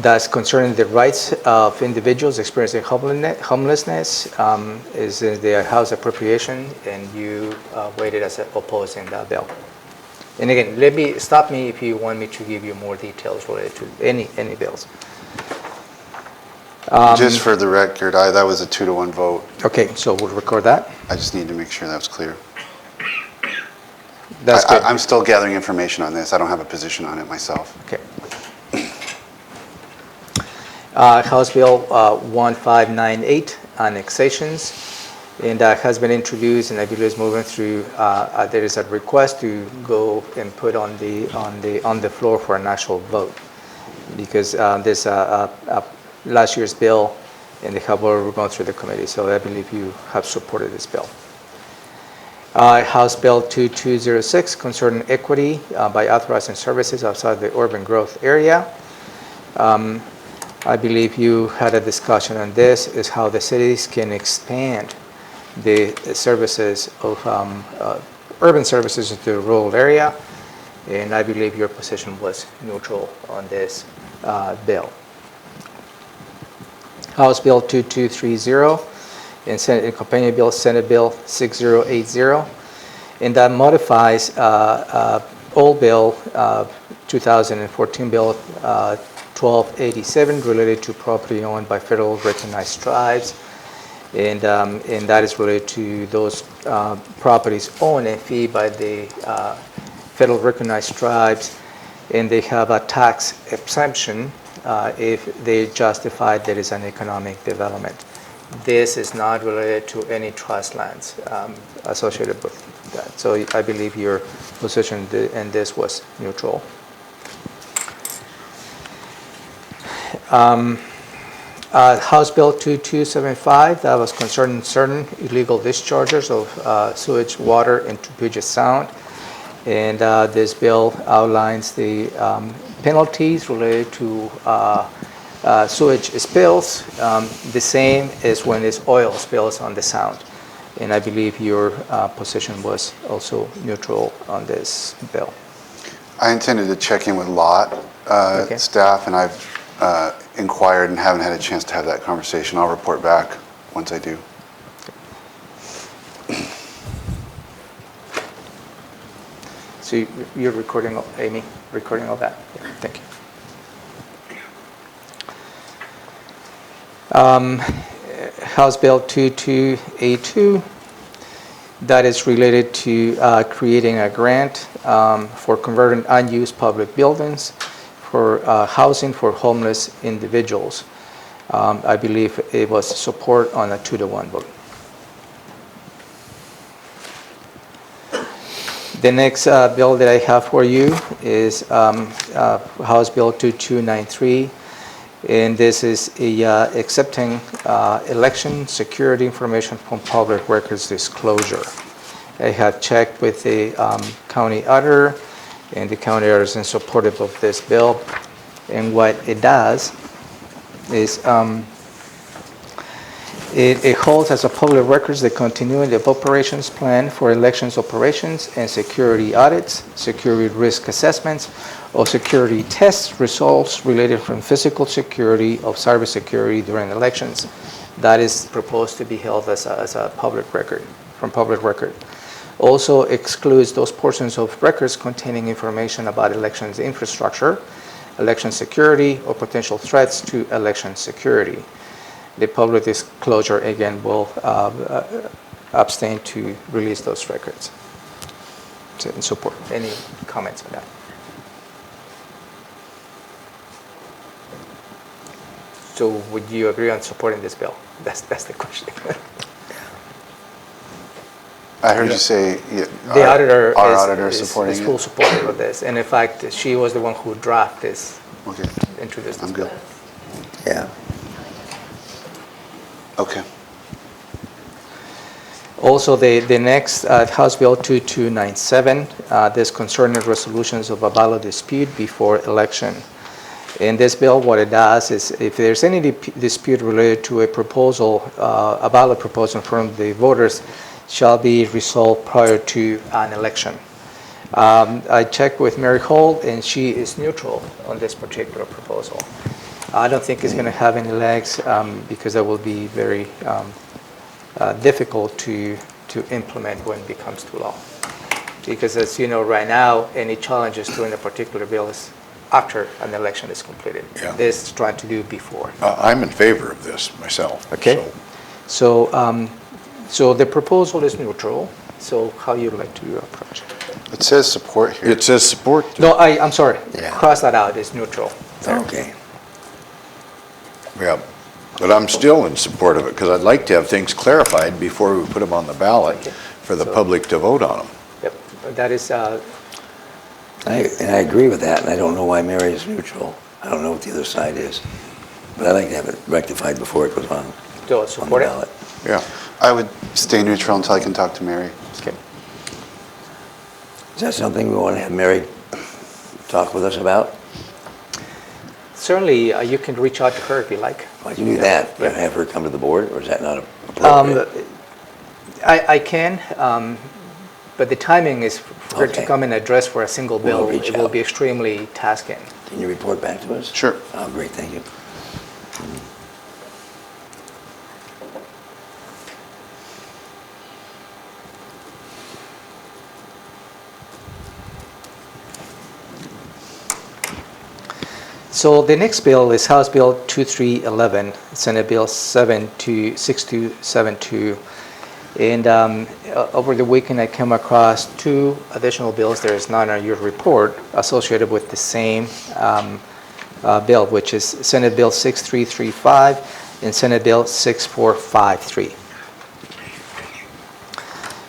that's concerning the rights of individuals experiencing homelessness, is in the House appropriation, and you weighted as opposing that bill. And again, stop me if you want me to give you more details related to any bills. Just for the record, that was a 2-to-1 vote. Okay, so we'll record that. I just need to make sure that was clear. That's good. I'm still gathering information on this. I don't have a position on it myself. Okay. House Bill 1598, annexations, and that has been introduced, and I believe is moving through. There is a request to go and put on the floor for an actual vote, because there's last year's bill, and they have already gone through the committee. So I believe you have supported this bill. House Bill 2206 concerning equity by authorizing services outside the urban growth area. I believe you had a discussion on this, is how the cities can expand the services of urban services into the rural area, and I believe your position was neutral on this bill. House Bill 2230 and Senate companion bill, Senate Bill 6080, and that modifies old bill 2014 bill 1287 related to property owned by federal recognized tribes, and that is related to those properties owned and fee by the federal recognized tribes, and they have a tax exemption if they justify there is an economic development. This is not related to any trust lands associated with that. So I believe your position in this was neutral. House Bill 2275, that was concerning certain illegal discharges of sewage water into Puget Sound. And this bill outlines the penalties related to sewage spills, the same as when it's oil spills on the Sound. And I believe your position was also neutral on this bill. I intended to check in with Lot staff, and I've inquired and haven't had a chance to have that conversation. I'll report back once I do. So you're recording, Amy, recording all that? Yeah, thank you. House Bill 2282, that is related to creating a grant for converting unused public buildings for housing for homeless individuals. I believe it was support on a 2-to-1 vote. The next bill that I have for you is House Bill 2293, and this is accepting election security information from public records disclosure. I have checked with the county auditor, and the county auditor is in supportive of this bill. And what it does is it holds as a public records the continuity of operations plan for elections operations and security audits, security risk assessments, or security test results related from physical security of cybersecurity during elections. That is proposed to be held as a public record, from public record. Also excludes those portions of records containing information about elections infrastructure, election security, or potential threats to election security. The public disclosure, again, will abstain to release those records. So in support. Any comments on that? So would you agree on supporting this bill? That's the question. I heard you say The auditor our auditor is supporting is it. full support of this. And in fact, she was the one who drafted this, Okay, introduced this I'm bill. good. Yeah. Okay. Also, the next House Bill 2297, this concerning resolutions of a valid dispute before election. In this bill, what it does is if there's any dispute related to a proposal, a valid proposal from the voters, shall be resolved prior to an election. I checked with Mary Holt, and she is neutral on this particular proposal. I don't think it's going to have any legs because that will be very difficult to implement when it becomes to law. Because as you know, right now, any challenges to a particular bill is after an election is completed. Yeah. This is trying to do before. I'm in favor of this myself. Okay. So the proposal is neutral. So how you like to approach it? It says support here. It says support. No, I'm sorry. Yeah. Cross that out. It's neutral. Okay. Yeah, but I'm still in support of it, because I'd like to have things clarified before we put them on the ballot for the public to vote on them. Yep, that is, And I agree with that, and I don't know why Mary is neutral. I don't know what the other side is. But I'd like to have it rectified before it goes on to the support it. ballot. Yeah. I would stay neutral until I can talk to Mary. Okay. Is that something we want to have Mary talk with us about? Certainly, you can reach out to her if you like. Why do you do that? Yeah. Have her come to the board, or is that not appropriate? I can, but the timing is for her to Okay. come and address for a single We'll bill. reach It will out. be extremely tasking. Can you report back to us? Sure. Oh, great, thank you. So the next bill is House Bill 2311, Senate Bill 6272. And over the weekend, I came across two additional bills. There is none on your report associated with the same bill, which is Senate Bill 6335 and Senate Bill 6453.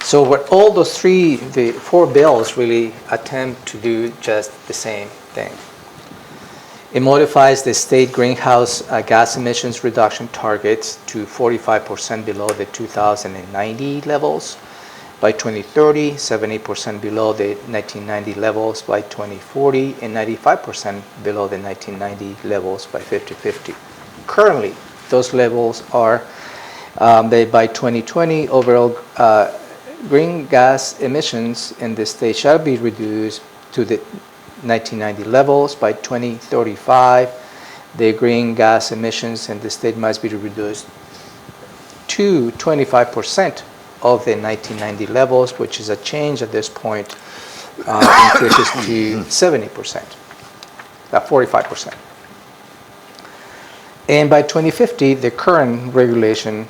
So what all those the four bills really attempt to do just the same thing. It modifies the state greenhouse gas emissions reduction targets to 45% below the 2090 levels by 2030, 70% below the 1990 levels by 2040, and 95% below the 1990 levels by 2050. Currently, those levels are by 2020, overall green gas emissions in the state shall be reduced to the 1990 levels. By 2035, the green gas emissions in the state must be reduced to 25% of the 1990 levels, which is a change at this point, increases to 70%, 45%. And by 2050, the current regulation,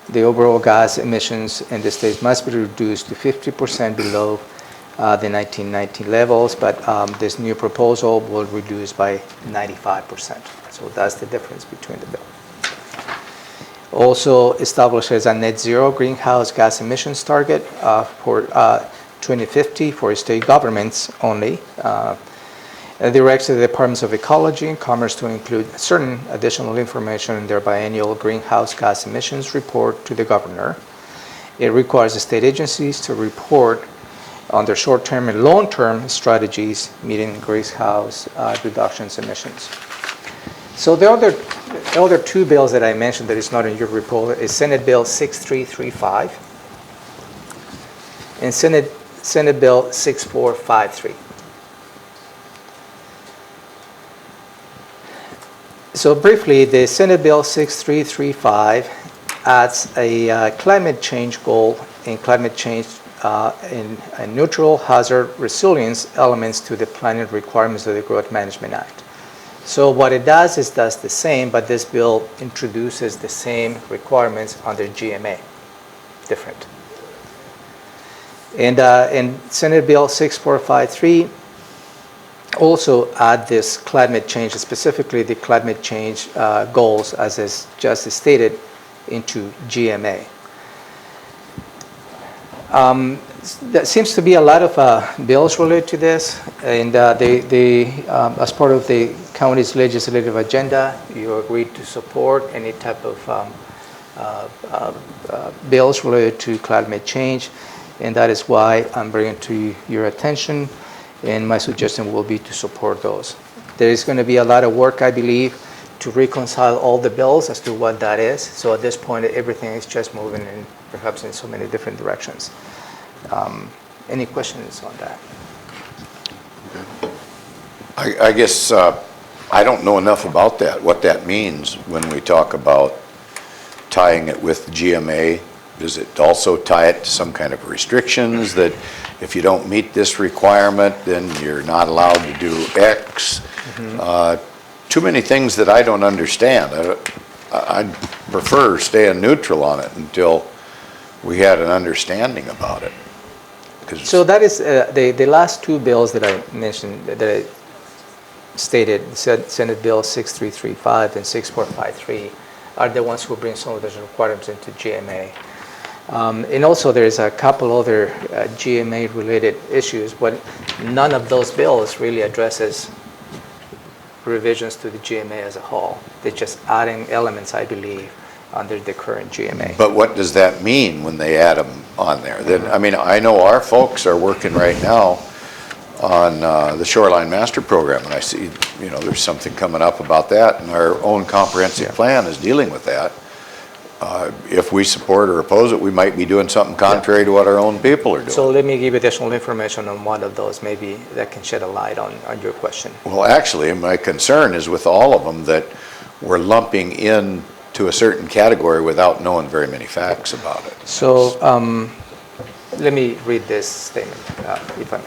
the overall gas emissions in the state must be reduced to 50% below the 1990 levels, but this new proposal will reduce by 95%. So that's the difference between the bill. Also establishes a net zero greenhouse gas emissions target for 2050 for state governments only. Directs the Departments of Ecology and Commerce to include certain additional information in their biennial greenhouse gas emissions report to the governor. It requires the state agencies to report on their short-term and long-term strategies meeting greenhouse reductions emissions. So the other two bills that I mentioned that is not in your report is Senate Bill 6335 and Senate Bill 6453. So briefly, the Senate Bill 6335 adds a climate change goal in climate change in neutral hazard resilience elements to the planning requirements of the Growth Management Act. So what it does is does the same, but this bill introduces the same requirements under GMA, different. And in Senate Bill 6453, also add this climate change, specifically the climate change goals, as is just stated, into GMA. There seems to be a lot of bills related to this, and as part of the county's legislative agenda, you agreed to support any type of bills related to climate change, and that is why I'm bringing to your attention, and my suggestion will be to support those. There is going to be a lot of work, I believe, to reconcile all the bills as to what that is. So at this point, everything is just moving in perhaps in so many different directions. Any questions on that? I guess I don't know enough about that, what that means when we talk about tying it with GMA. Does it also tie it to some kind of restrictions that if you don't meet this requirement, then you're not allowed to do X? Too many things that I don't understand. I'd prefer staying neutral on it until we had an understanding about it. So that is the last two bills that I mentioned, that stated, Senate Bill 6335 and 6453 are the ones who bring some of those requirements into GMA. And also there's a couple other GMA-related issues, but none of those bills really addresses revisions to the GMA as a whole. They're just adding elements, I believe, under the current GMA. But what does that mean when they add them on there? Then, I mean, I know our folks are working right now on the Shoreline Master Program, and I see, you know, there's something coming up about that, and our own comprehensive plan is dealing with that. If we support or oppose it, we might be doing something contrary to what our own people are doing. So let me give additional information on one of those, maybe that can shed a light on your question. Well, actually, my concern is with all of them that we're lumping in to a certain category without knowing very many facts about it. So let me read this statement, if I may.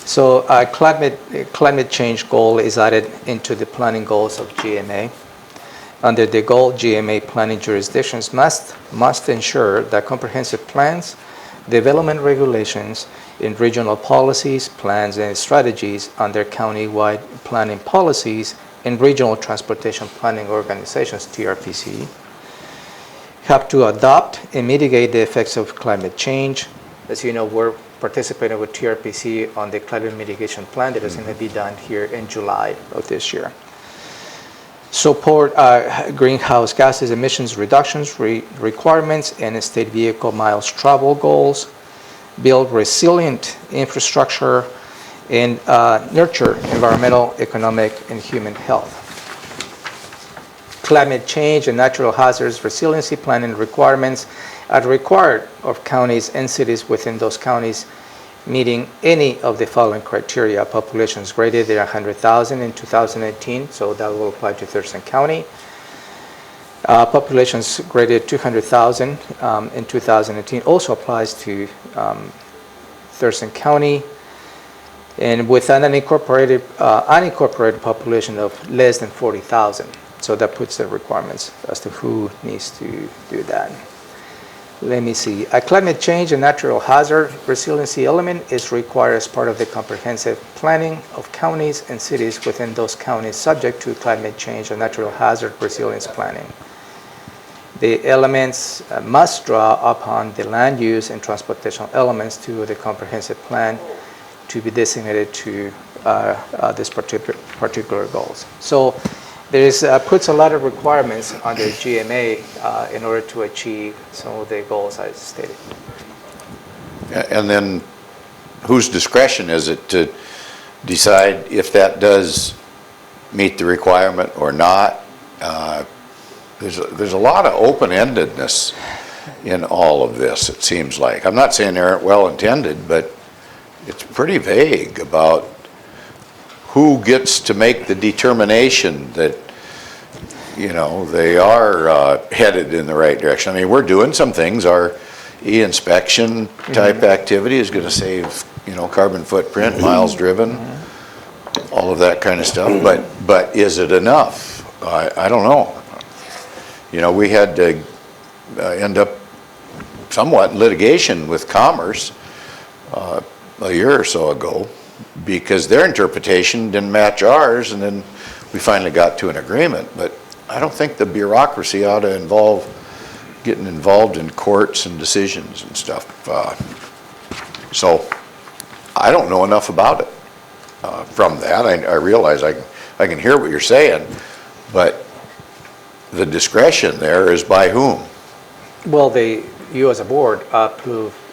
So climate change goal is added into the planning goals of GMA. Under the goal, GMA planning jurisdictions must ensure that comprehensive plans, development regulations, and regional policies, plans, and strategies under county-wide planning policies and regional transportation planning organizations, TRPC, have to adopt and mitigate the effects of climate change. As you know, we're participating with TRPC on the climate mitigation plan that is going to be done here in July of this year. Support greenhouse gases emissions reductions requirements and state vehicle miles travel goals, build resilient infrastructure, and nurture environmental, economic, and human health. Climate change and natural hazards resiliency planning requirements are required of counties and cities within those counties meeting any of the following criteria: populations greater than 100,000 in 2018, so that will apply to Thurston County. Populations greater than 200,000 in 2018 also applies to Thurston County, and with an unincorporated population of less than 40,000. So that puts the requirements as to who needs to do that. Let me see. A climate change and natural hazard resiliency element is required as part of the comprehensive planning of counties and cities within those counties subject to climate change and natural hazard resilience planning. The elements must draw upon the land use and transportation elements to the comprehensive plan to be designated to these particular goals. So there puts a lot of requirements on the GMA in order to achieve some of the goals I stated. And then whose discretion is it to decide if that does meet the requirement or not? There's a lot of open-endedness in all of this, it seems like. I'm not saying they aren't well-intended, but it's pretty vague about who gets to make the determination that, you know, they are headed in the right direction. I mean, we're doing some things. Our e-inspection type activity is going to save, you know, carbon footprint, miles driven, all of that kind of stuff. But is it enough? I don't know. You know, we had to end up somewhat in litigation with Commerce a year or so ago, because their interpretation didn't match ours, and then we finally got to an agreement. But I don't think the bureaucracy ought to getting involved in courts and decisions and stuff. So I don't know enough about it. From that, I realize I can hear what you're saying, but the discretion there is by whom? Well, you as a board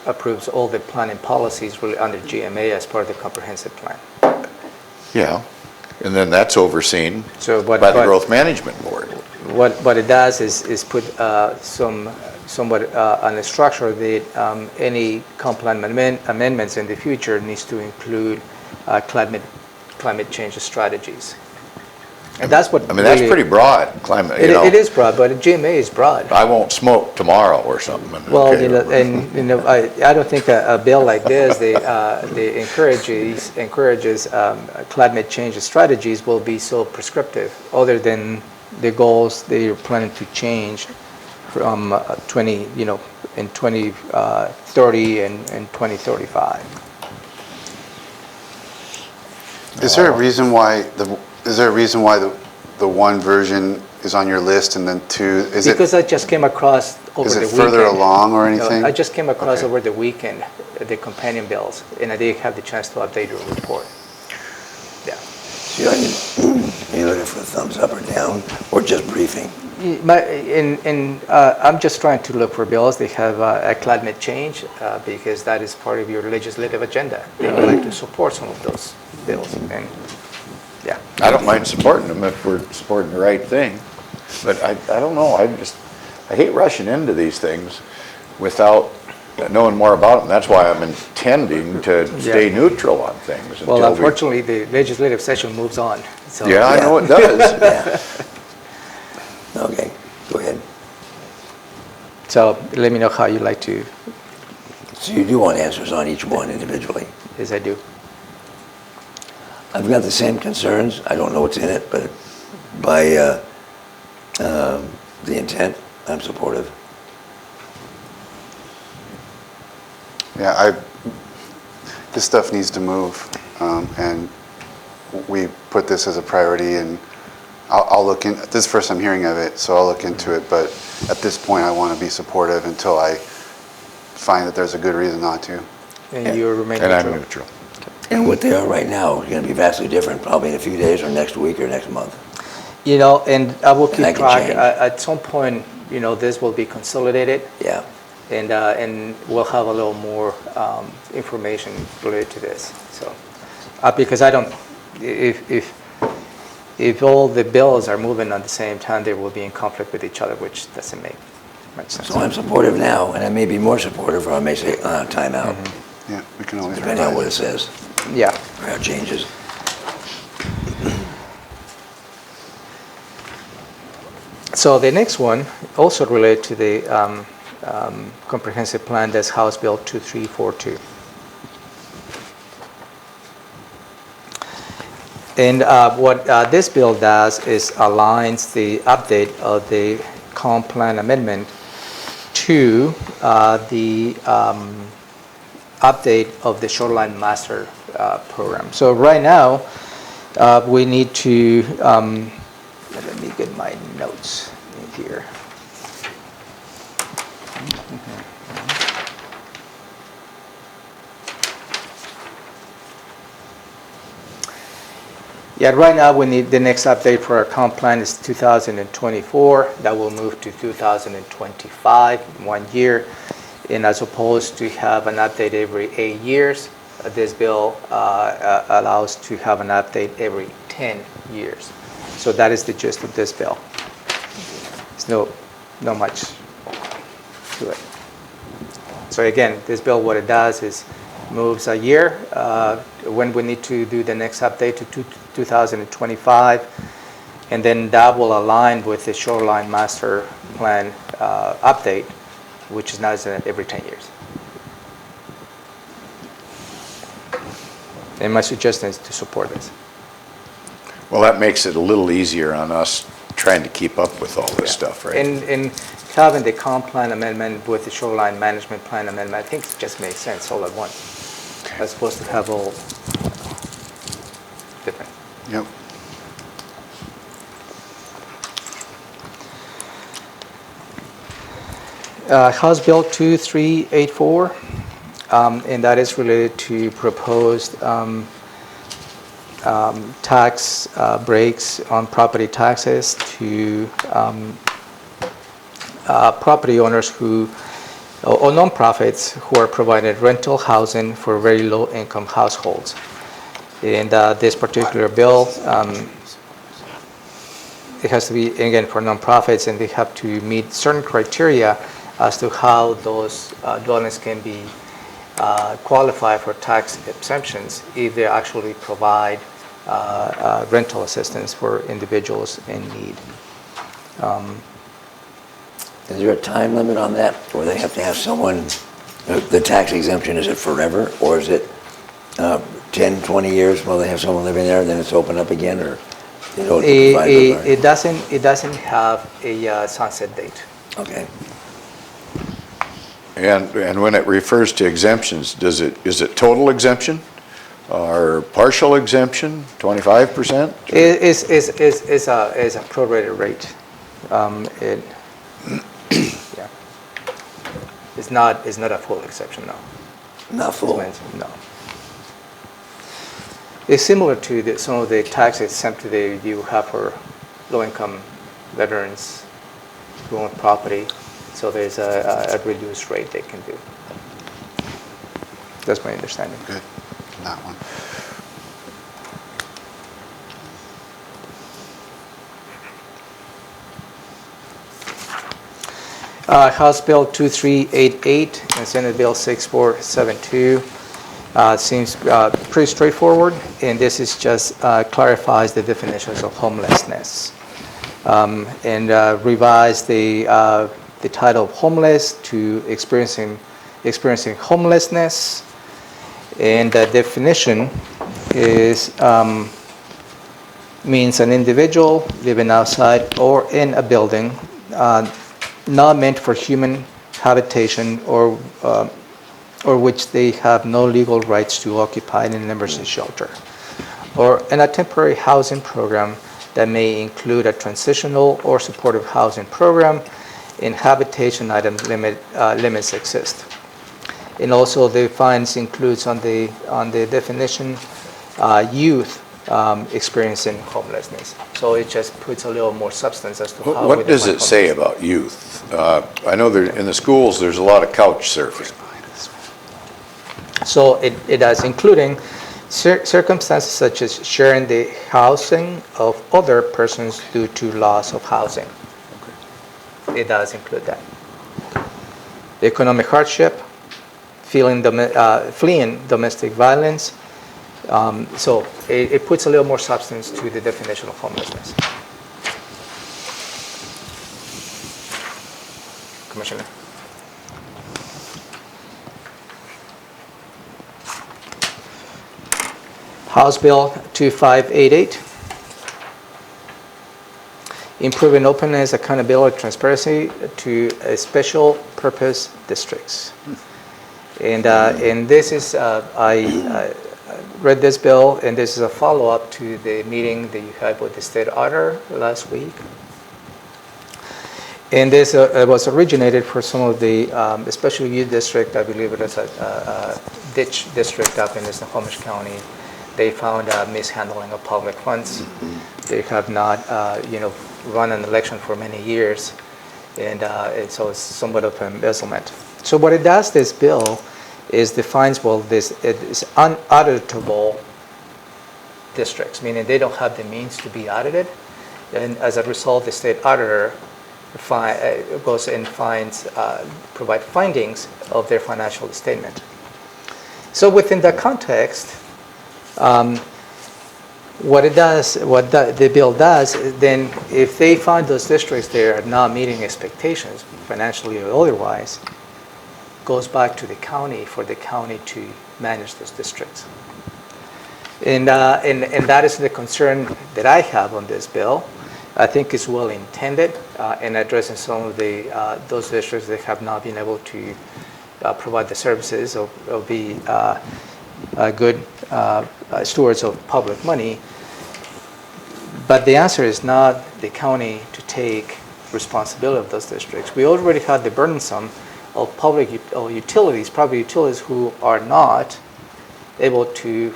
approves all the planning policies really under GMA as part of the comprehensive plan. Yeah, and then that's overseen by the Growth Management Board. What it does is put somewhat on a structure that any comp plan amendments in the future needs to include climate change strategies. And that's what I mean, that's pretty broad, climate, you know. It is broad, but GMA is broad. I won't smoke tomorrow or something. Well, Okay. I don't think a bill like this, they encourages climate change strategies will be so prescriptive, other than the goals they are planning to change from in 2030 and 2035. Is there a reason why the one version is on your list and then two, is it, Because I just came across over is the it weekend. further along or No, anything? I just came across Okay. over the weekend the companion bills, and I didn't have the chance to update your report. Yeah. So you looking for a thumbs up or down, or just briefing? I'm just trying to look for bills. They have a climate change because that is part of your legislative agenda. They would like to support some of those bills, and yeah. I don't mind supporting them if we're supporting the right thing, but I don't know, I hate rushing into these things without knowing more about them. That's why I'm intending to stay neutral on things until Well, unfortunately, the legislative session moves on. So Yeah, I know it does. Yeah. Okay, go ahead. So let me know how you like to, So you do want answers on each one individually? as I do. I've got the same concerns. I don't know what's in it, but by the intent, I'm supportive. Yeah, this stuff needs to move, and we put this as a priority, and I'll look in, this is the first I'm hearing of it, so I'll look into it, but at this point, I want to be supportive until I find that there's a good reason not to. And you remain And I'm neutral. neutral. And what they are right now is going to be vastly different, probably in a few days or next week or next month. You know, and I will keep that can track. change. At some point, you know, this will be consolidated, Yeah. and we'll have a little more information related to this. So, because I don't, if all the bills are moving at the same time, they will be in conflict with each other, which doesn't make much sense. So I'm supportive now, and I may be more supportive, or I may say, time out, Yeah, we can always depending on what revise it it. says, Yeah. or how it changes. So the next one, also related to the comprehensive plan, that's House Bill 2342. And what this bill does is aligns the update of the comp plan amendment to the update of the shoreline master program. So right now, we need to, let me get my notes in here. Yeah, right now we need the next update for our comp plan is 2024. That will move to 2025, 1 year. And as opposed to have an update every 8 years, this bill allows to have an update every 10 years. So that is the gist of this bill. There's no much to it. So again, this bill, what it does is moves a year when we need to do the next update to 2025, and then that will align with the shoreline master plan update, which is now every 10 years. And my suggestion is to support this. Well, that makes it a little easier on us trying to keep up with all this stuff, right? And having the comp plan amendment with the shoreline management plan amendment, I think it just makes sense all at once, as opposed to have all different. Yep. House Bill 2384, and that is related to proposed tax breaks on property taxes to property owners who, or nonprofits who are providing rental housing for very low income households. And this particular bill, it has to be, again, for nonprofits, and they have to meet certain criteria as to how those dwellings can be qualify for tax exemptions if they actually provide rental assistance for individuals in need. Is there a time limit on that, or they have to have someone, the tax exemption, is it forever, or is it 10, 20 years while they have someone living there, then it's open up again, or they don't provide for It doesn't have a sunset date. Okay. And when it refers to exemptions, is it total exemption? Or partial exemption, 25%? Is a prorated rate. Yeah. It's not a full exception, no. Not full. No. It's similar to some of the tax exempt that you have for low-income veterans who own property. So there's a reduced rate they can do. That's my understanding. Good, that one. House Bill 2388 and Senate Bill 6472 seems pretty straightforward, and this is just clarifies the definitions of homelessness and revise the title of homeless to experiencing homelessness, and the definition is means an individual living outside or in a building not meant for human habitation or which they have no legal rights to occupy in an emergency shelter, or in a temporary housing program that may include a transitional or supportive housing program, and habitation item limits exist. And also defines includes on the definition youth experiencing homelessness. So it just puts a little more substance as to how. What does it say about youth? I know in the schools, there's a lot of couch surfing. So it does, including circumstances such as sharing the housing of other persons due to loss of housing. It does include that. Economic hardship, fleeing domestic violence. So it puts a little more substance to the definition of homelessness. Commissioner. House Bill 2588. Improving openness, accountability, transparency to special purpose districts. And this is, I read this bill, and this is a follow-up to the meeting that you had with the state auditor last week. And this was originated for some of the special use district. I believe it is a ditch district up in Snohomish County. They found mishandling of public funds. They have not, run an election for many years, and so it's somewhat of embezzlement. So what it does, this bill, is defines this unauditable districts, meaning they don't have the means to be audited, and as a result, the state auditor goes and provide findings of their financial statement. So within that context, what the bill does, then if they find those districts there are not meeting expectations, financially or otherwise, goes back to the county for the county to manage those districts. And that is the concern that I have on this bill. I think it's well intended in addressing some of those districts that have not been able to provide the services or be good stewards of public money. But the answer is not the county to take responsibility of those districts. We already had the burdensome of public utilities who are not able to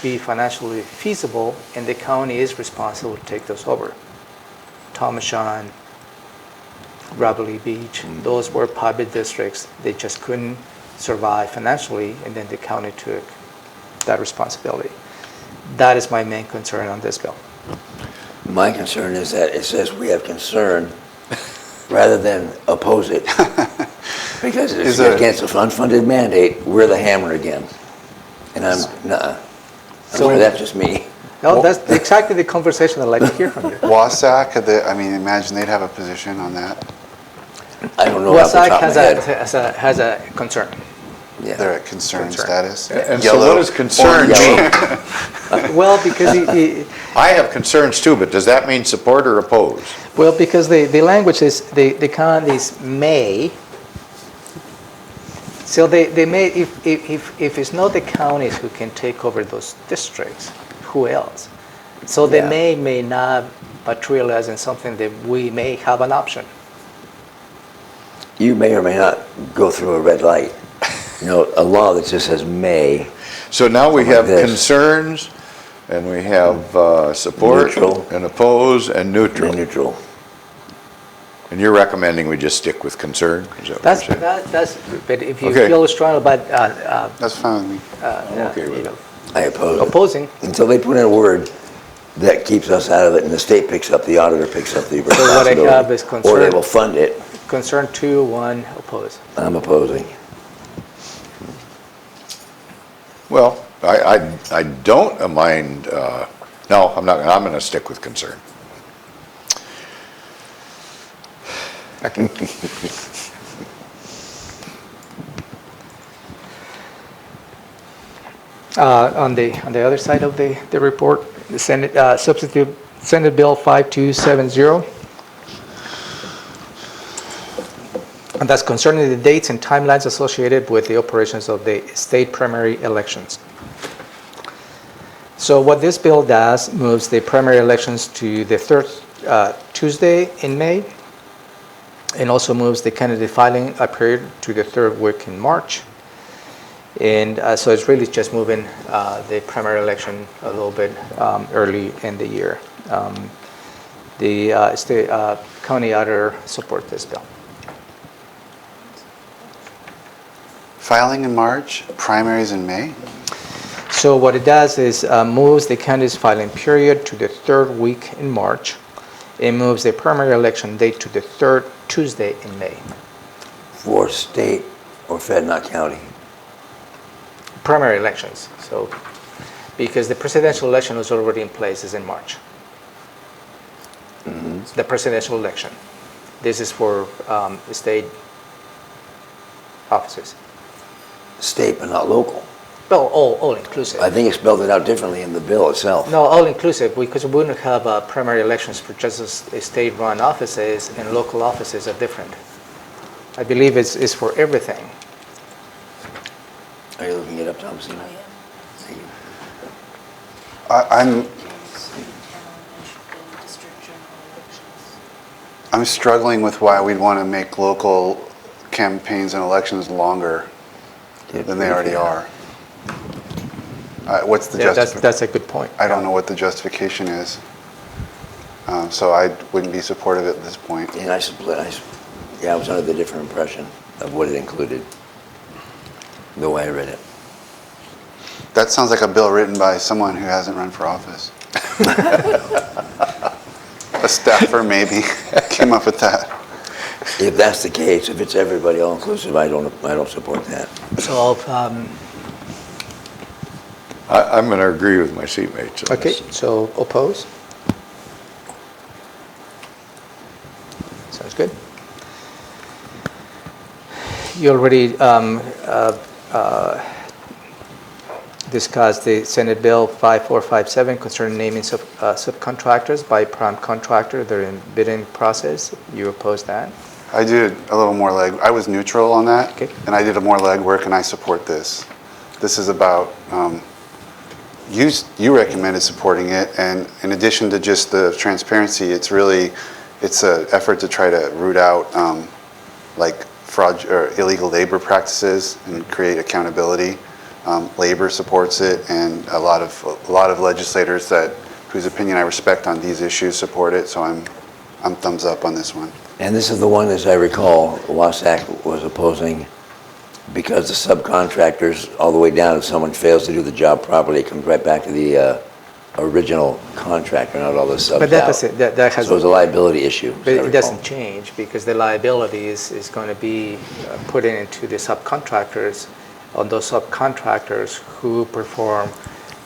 be financially feasible, and the county is responsible to take those over. Thomashawn, Ravalli Beach, those were public districts. They just couldn't survive financially, and then the county took that responsibility. That is my main concern on this bill. My concern is that it says we have concern rather than oppose it. Because it's against an unfunded mandate, we're the hammer again. And that's just me. No, that's exactly the conversation I'd like to hear from you. WASAC, imagine they'd have a position on that. I don't know off the top of my head. has a concern. Yeah. They're at concern status. And so what does concern mean? Well, because I have concerns too, but does that mean support or oppose? well, because the language is the counties may So they may, if it's not the counties who can take over those districts, who else? So they Yeah. may not materialize in something that we may have an option. You may or may not go through a red light. You know, a law that just says may. So now we Something like have this. concerns, and we have support, Neutral. and oppose, and neutral. Neutral. And you're recommending we just stick with concern? Is that what you're saying? That's, but if you Okay. feel strong about That's fine with me. okay with you it. know, I oppose it. opposing, Until they put in a word that keeps us out of it and the state picks up, the auditor picks up the what I responsibility. have is Or they concern. will fund it. concern 2, 1, oppose. I'm opposing. Well, I don't mind, no, I'm not, I'm going to stick with concern. On the other side of the report, the Senate, substitute Senate Bill 5270. And that's concerning the dates and timelines associated with the operations of the state primary elections. So what this bill does moves the primary elections to the third Tuesday in May, and also moves the candidate filing period to the third week in March. And so it's really just moving the primary election a little bit early in the year. The state county auditor supports this bill. Filing in March, primaries in May? So what it does is moves the candidate's filing period to the third week in March. It moves the primary election date to the third Tuesday in May. For state or Fed, not county. Primary elections. So because the presidential election was already in place is in March. The presidential election. This is for the state offices. State, but not local. Well, all inclusive. I think it spelled it out differently in the bill itself. No, all inclusive, because we wouldn't have primary elections for just state-run offices, and local offices are different. I believe it's for everything. Are you looking it up, Thompson? Thank you. I'm struggling with why we'd want to make local campaigns and elections longer than they already are. What's the Yeah, justification? that's a good point. I don't know what the justification is. So I wouldn't be supportive at this point. And I was under the different impression of what it included, the way I read it. That sounds like a bill written by someone who hasn't run for office. A staffer maybe came up with that. If that's the case, if it's everybody all-inclusive, I don't support that. So, I'm going to agree with my seatmates on okay, this. so oppose? Sounds good. You already discussed the Senate Bill 5457 concerning naming subcontractors by prime contractor. They're in bidding process. You oppose that? I did a little more I was neutral on that, Okay. and I did a more legwork, and I support this. This is about, you recommended supporting it, and in addition to just the transparency, it's an effort to try to root out like fraud or illegal labor practices and create accountability. Labor supports it, and a lot of legislators whose opinion I respect on these issues support it. So I'm thumbs up on this one. And this is the one, as I recall, Wasack was opposing because the subcontractors, all the way down, if someone fails to do the job properly, it comes right back to the original contractor, not all the subs But that out. doesn't, that has. So it's a liability issue, as But I it recall. doesn't change because the liability is going to be put into the subcontractors, on those subcontractors who perform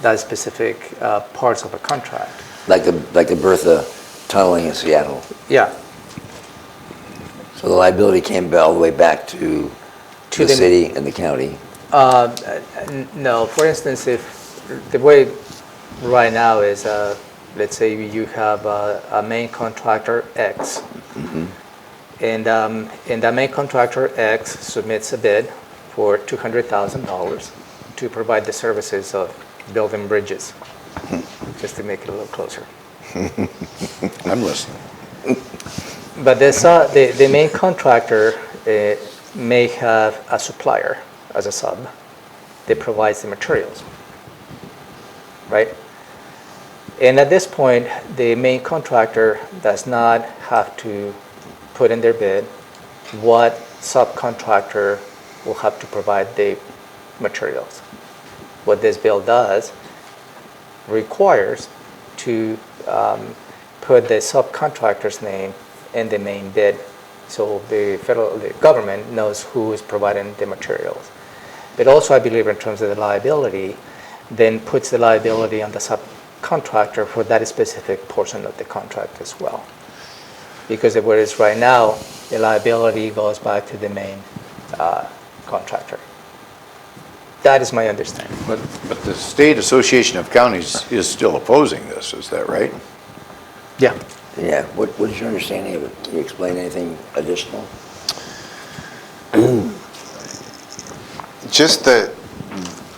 that specific parts of a contract. Like the Bertha tunneling in Seattle. Yeah. So the liability came all the way back to To the the- city and the county. No, for instance, if the way right now is, let's say you have a main contractor X, and that main contractor X submits a bid for $200,000 to provide the services of building bridges, just to make it a little closer. I'm listening. But the main contractor may have a supplier as a sub that provides the materials, right? And at this point, the main contractor does not have to put in their bid what subcontractor will have to provide the materials. What this bill does requires to put the subcontractor's name in the main bid, so the government knows who is providing the materials. But also, I believe, in terms of the liability, then puts the liability on the subcontractor for that specific portion of the contract as well. Because whereas right now, the liability goes back to the main contractor. That is my understanding. But the State Association of Counties is still opposing this, is that right? Yeah. Yeah, what is your understanding of it? Can you explain anything additional? Just that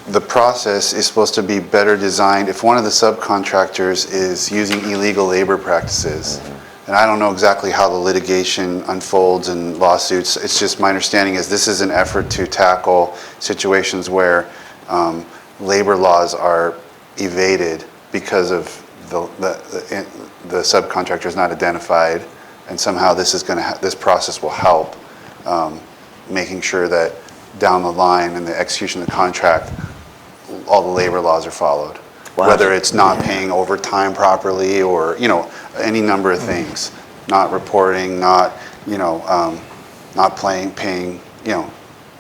the process is supposed to be better designed. If one of the subcontractors is using illegal labor practices, and I don't know exactly how the litigation unfolds in lawsuits, it's just my understanding is this is an effort to tackle situations where labor laws are evaded because of the subcontractor is not identified, and somehow this is this process will help making sure that down the line in the execution of the contract, all the labor laws are followed. Wow. Whether it's not paying overtime properly, or any number of things, not reporting, not paying,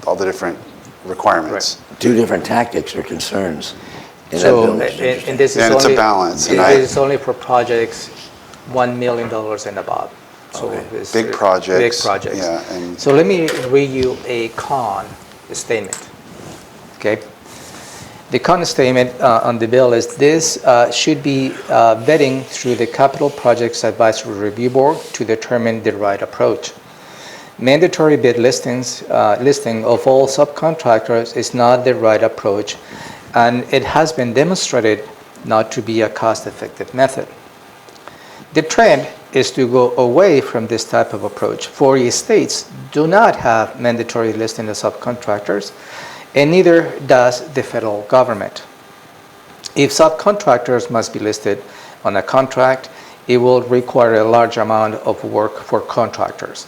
all the different requirements. Two different tactics or concerns in that So, bill. Mr. Anderson. and this is And it's only, a balance. And this is only for projects $1 million and above. So it's Big projects. Big projects. Yeah, and So let me read you a con statement, okay? The con statement on the bill is this should be vetting through the Capital Projects Advisory Review Board to determine the right approach. Mandatory bid listing of all subcontractors is not the right approach, and it has been demonstrated not to be a cost-effective method. The trend is to go away from this type of approach. 48 states do not have mandatory listing of subcontractors, and neither does the federal government. If subcontractors must be listed on a contract, it will require a large amount of work for contractors.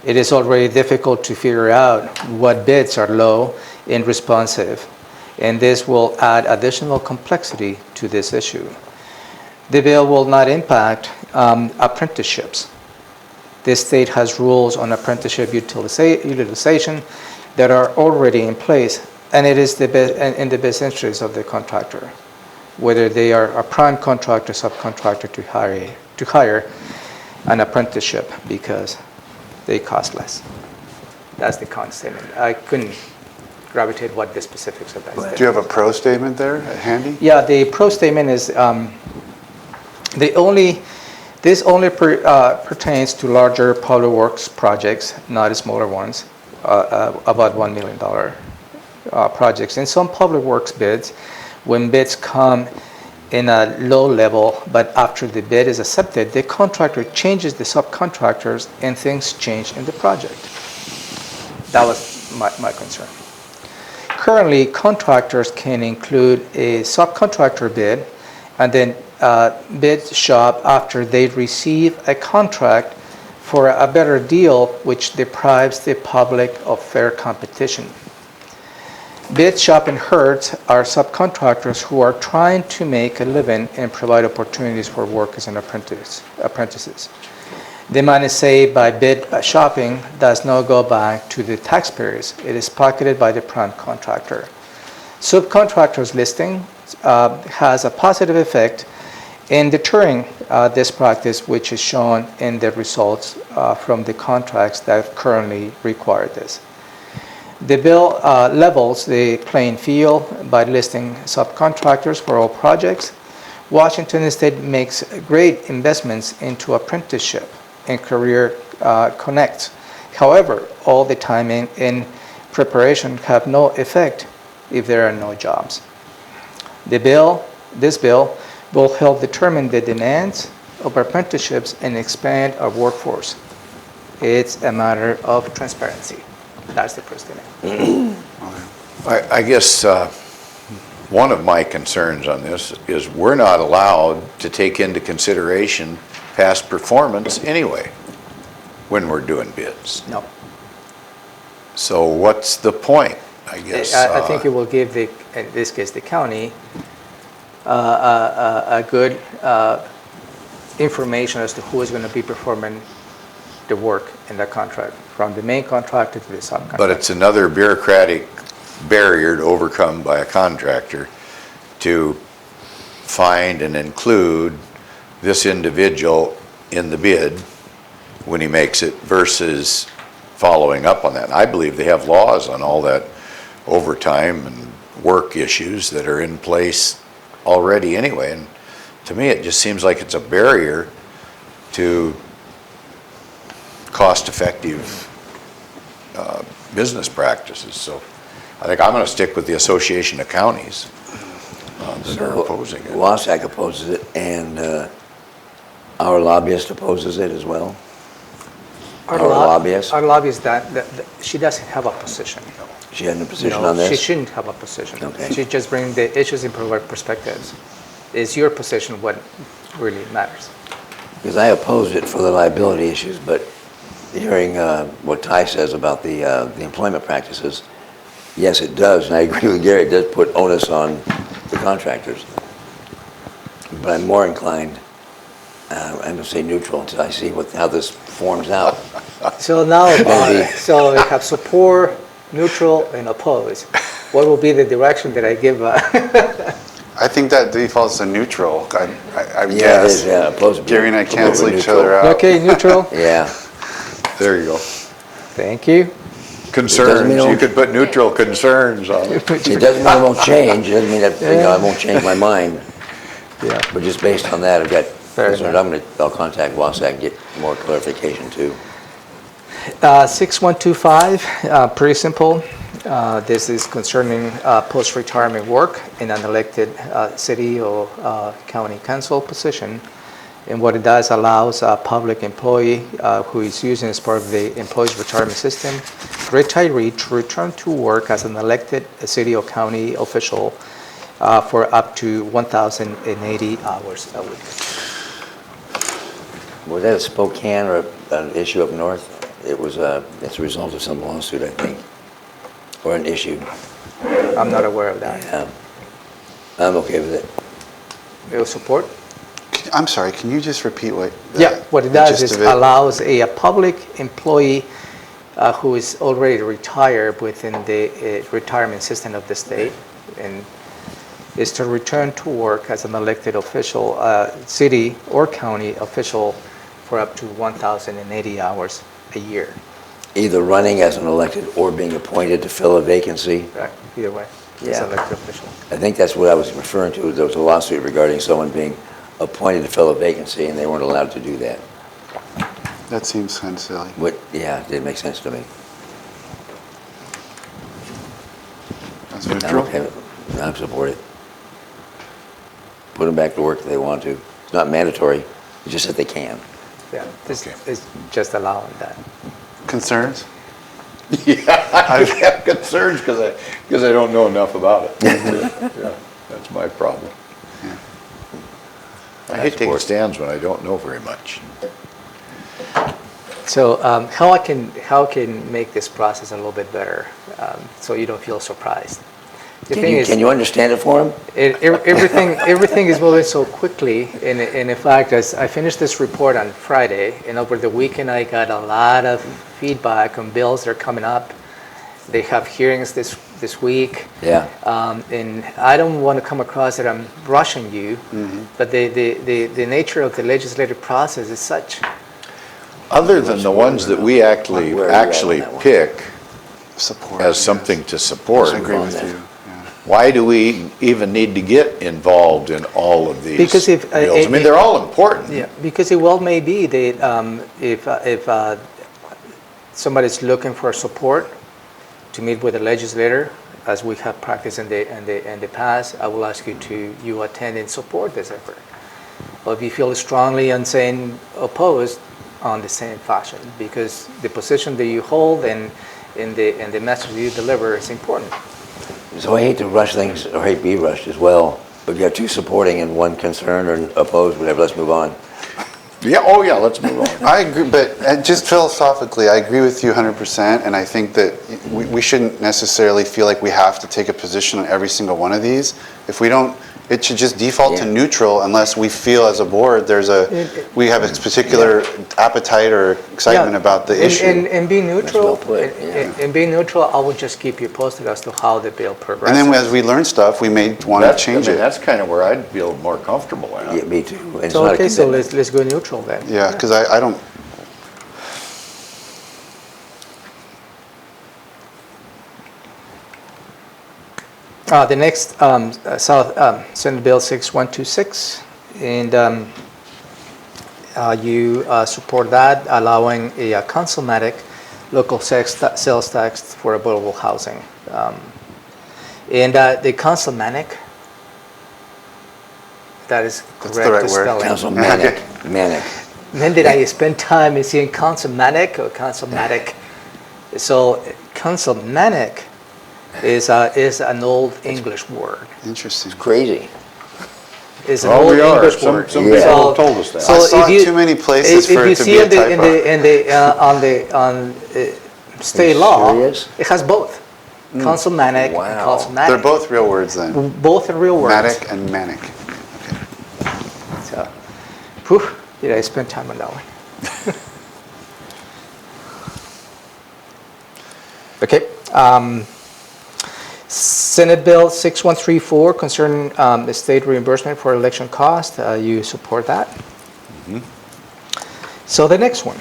It is already difficult to figure out what bids are low and responsive, and this will add additional complexity to this issue. The bill will not impact apprenticeships. The state has rules on apprenticeship utilization that are already in place, and it is in the best interest of the contractor, whether they are a prime contractor, subcontractor, to hire an apprenticeship because they cost less. That's the con statement. I couldn't gravitate what the specifics of that is. do you have a pro statement there handy? Yeah, the pro statement is this only pertains to larger public works projects, not smaller ones, about $1 million projects. In some public works bids, when bids come in a low level, but after the bid is accepted, the contractor changes the subcontractors and things change in the project. That was my concern. Currently, contractors can include a subcontractor bid and then bid shop after they receive a contract for a better deal, which deprives the public of fair competition. Bid shop hurts are subcontractors who are trying to make a living and provide opportunities for workers and apprentices. The money saved by bid shopping does not go back to the taxpayers. It is pocketed by the prime contractor. Subcontractors listing has a positive effect in deterring this practice, which is shown in the results from the contracts that currently require this. The bill levels the playing field by listing subcontractors for all projects. Washington State makes great investments into apprenticeship and career connects. However, all the time in preparation have no effect if there are no jobs. This bill will help determine the demands of apprenticeships and expand our workforce. It's a matter of transparency. That's the first thing. I guess one of my concerns on this is we're not allowed to take into consideration past performance anyway when we're doing bids. No. So what's the point, I guess? I think it will give the, in this case, the county, a good information as to who is going to be performing the work in that contract, from the main contractor to the subcontractor. But it's another bureaucratic barrier to overcome by a contractor to find and include this individual in the bid when he makes it versus following up on that. I believe they have laws on all that overtime and work issues that are in place already anyway. And to me, it just seems like it's a barrier to cost-effective business practices. So I think I'm going to stick with the Association of Counties that are opposing it. WASAC opposes it, and our lobbyist opposes it as well. Our lobbyist? Our lobbyist, she doesn't have a position. She had a position No, on this? she shouldn't have a position. Okay. She just brings the issues and provide perspectives. Is your position what really matters? Because I opposed it for the liability issues, but hearing what Ty says about the employment practices, yes, it does, and I agree with Gary, it does put onus on the contractors. But I'm more inclined, I'm going to say neutral until I see how this forms out. So now, so we have support, neutral, and oppose. What will be the direction that I give? I think that defaults to neutral, I Yeah, it guess. is, yeah, opposed to. Gary and I a little cancel bit each neutral. other out. Okay, neutral. Yeah. There you go. Thank you. Concerns, mean it you won't- could put neutral concerns on it. It doesn't mean it won't change, it doesn't mean that, I won't change my mind, Yeah. but just based on that, I've got concerns. enough. I'll contact WASAC and get more clarification too. 6125, pretty simple. This is concerning post-retirement work in an elected city or county council position. And what it does allows a public employee who is using as part of the employees retirement system, retiree, to return to work as an elected city or county official for up to 1,080 hours a week. Was that a Spokane or an issue up north? It was, it's a result of some lawsuit, I think, or an issue. I'm not aware of that. Yeah. I'm okay with it. It was support? I'm sorry, can you just repeat what? Yeah, what it the does gist is of it? allows a public employee who is already retired within the retirement system of the state and is to return to work as an elected official, city or county official for up to 1,080 hours a year. Either running as an elected or being appointed to fill a vacancy. Right, either way, as Yeah. an elected official. I think that's what I was referring to. There was a lawsuit regarding someone being appointed to fill a vacancy and they weren't allowed to do that. That seems kind of silly. Yeah, it didn't make sense to me. That's I'm neutral? okay with it. I'm support it. Put them back to work if they want to. It's not mandatory, it's just that they can. Yeah, this Okay. is just allowing that. Concerns? Yeah, I have concerns because I don't know enough about it. Yeah, that's my problem. Yeah. I hate taking stands when I don't know very much. So how I can make this process a little bit better so you don't feel surprised. The thing is, Can you understand it for them? everything is moving so quickly. And in fact, as I finished this report on Friday, and over the weekend I got a lot of feedback on bills that are coming up. They have hearings this week. Yeah. And I don't want to come across that I'm rushing you, but the nature of the legislative process is such. Other than the ones that we actually Where are you at on that one? pick Support. as yes. something to support, I agree on with that. you. Yeah. why do we even need to get involved in all of these Because if, bills? I mean, they're all important. Yeah, because it well may be that if somebody's looking for support to meet with the legislator, as we have practiced in the past. I will ask you to attend and support this effort. But if you feel strongly on saying opposed, on the same fashion, because the position that you hold and the message you deliver is important. So I hate to rush things, or hate to be rushed as well, but you got two supporting and one concerned or opposed, whatever. Let's move on. Yeah, oh yeah, let's move on. I agree, but just philosophically, I agree with you 100%, and I think that we shouldn't necessarily feel like we have to take a position on every single one of these. If we don't, it should just default to Yeah. neutral unless we feel as a board we have a particular appetite or excitement about the issue. And be neutral. well put, yeah. And be neutral. I will just keep you posted as to how the bill And progresses. then as we learn stuff, we may want to change it. That's kind of where I'd feel more comfortable at. Yeah, me too. And it's So not a okay, so commitment. let's go neutral then. Yeah, because I don't, The next, Senate Bill 6126, and you support that, allowing a councilmatic local sales tax for affordable housing. And the councilmatic, that is That's the correct right word. spelling. Council Manic, Manic. When did I spend time in seeing councilmatic or councilmatic? So councilmatic is an old English word. interesting. Crazy. It's an Well, old we are. English Some word. people have told us that. I saw if it too many places for it to be a typo. on state law, serious? it has both. Councilmanic and Wow. councilmatic. They're both real words then. Both are real words. Matic and manic. So, whew, did I spend time on that one? Okay. Senate Bill 6134 concerning the state reimbursement for election costs. You support that? So the next one,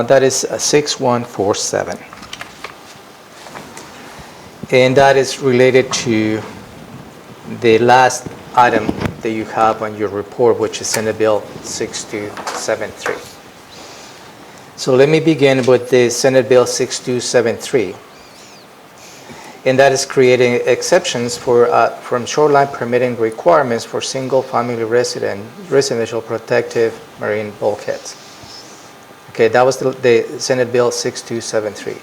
that is 6147. And that is related to the last item that you have on your report, which is Senate Bill 6273. So let me begin with the Senate Bill 6273. And that is creating exceptions from shoreline permitting requirements for single-family residential protective marine bulkheads. Okay, that was the Senate Bill 6273.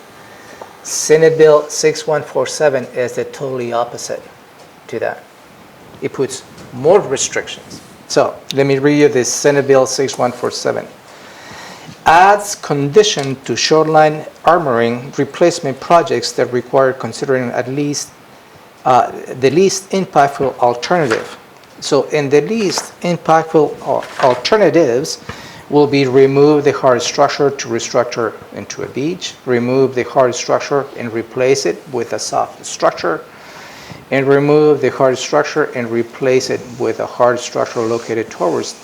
Senate Bill 6147 is the totally opposite to that. It puts more restrictions. So let me read you this Senate Bill 6147. Adds condition to shoreline armoring replacement projects that require considering at least the least impactful alternative. So in the least impactful alternatives will be remove the hard structure to restructure into a beach, remove the hard structure and replace it with a soft structure, and remove the hard structure and replace it with a hard structure located towards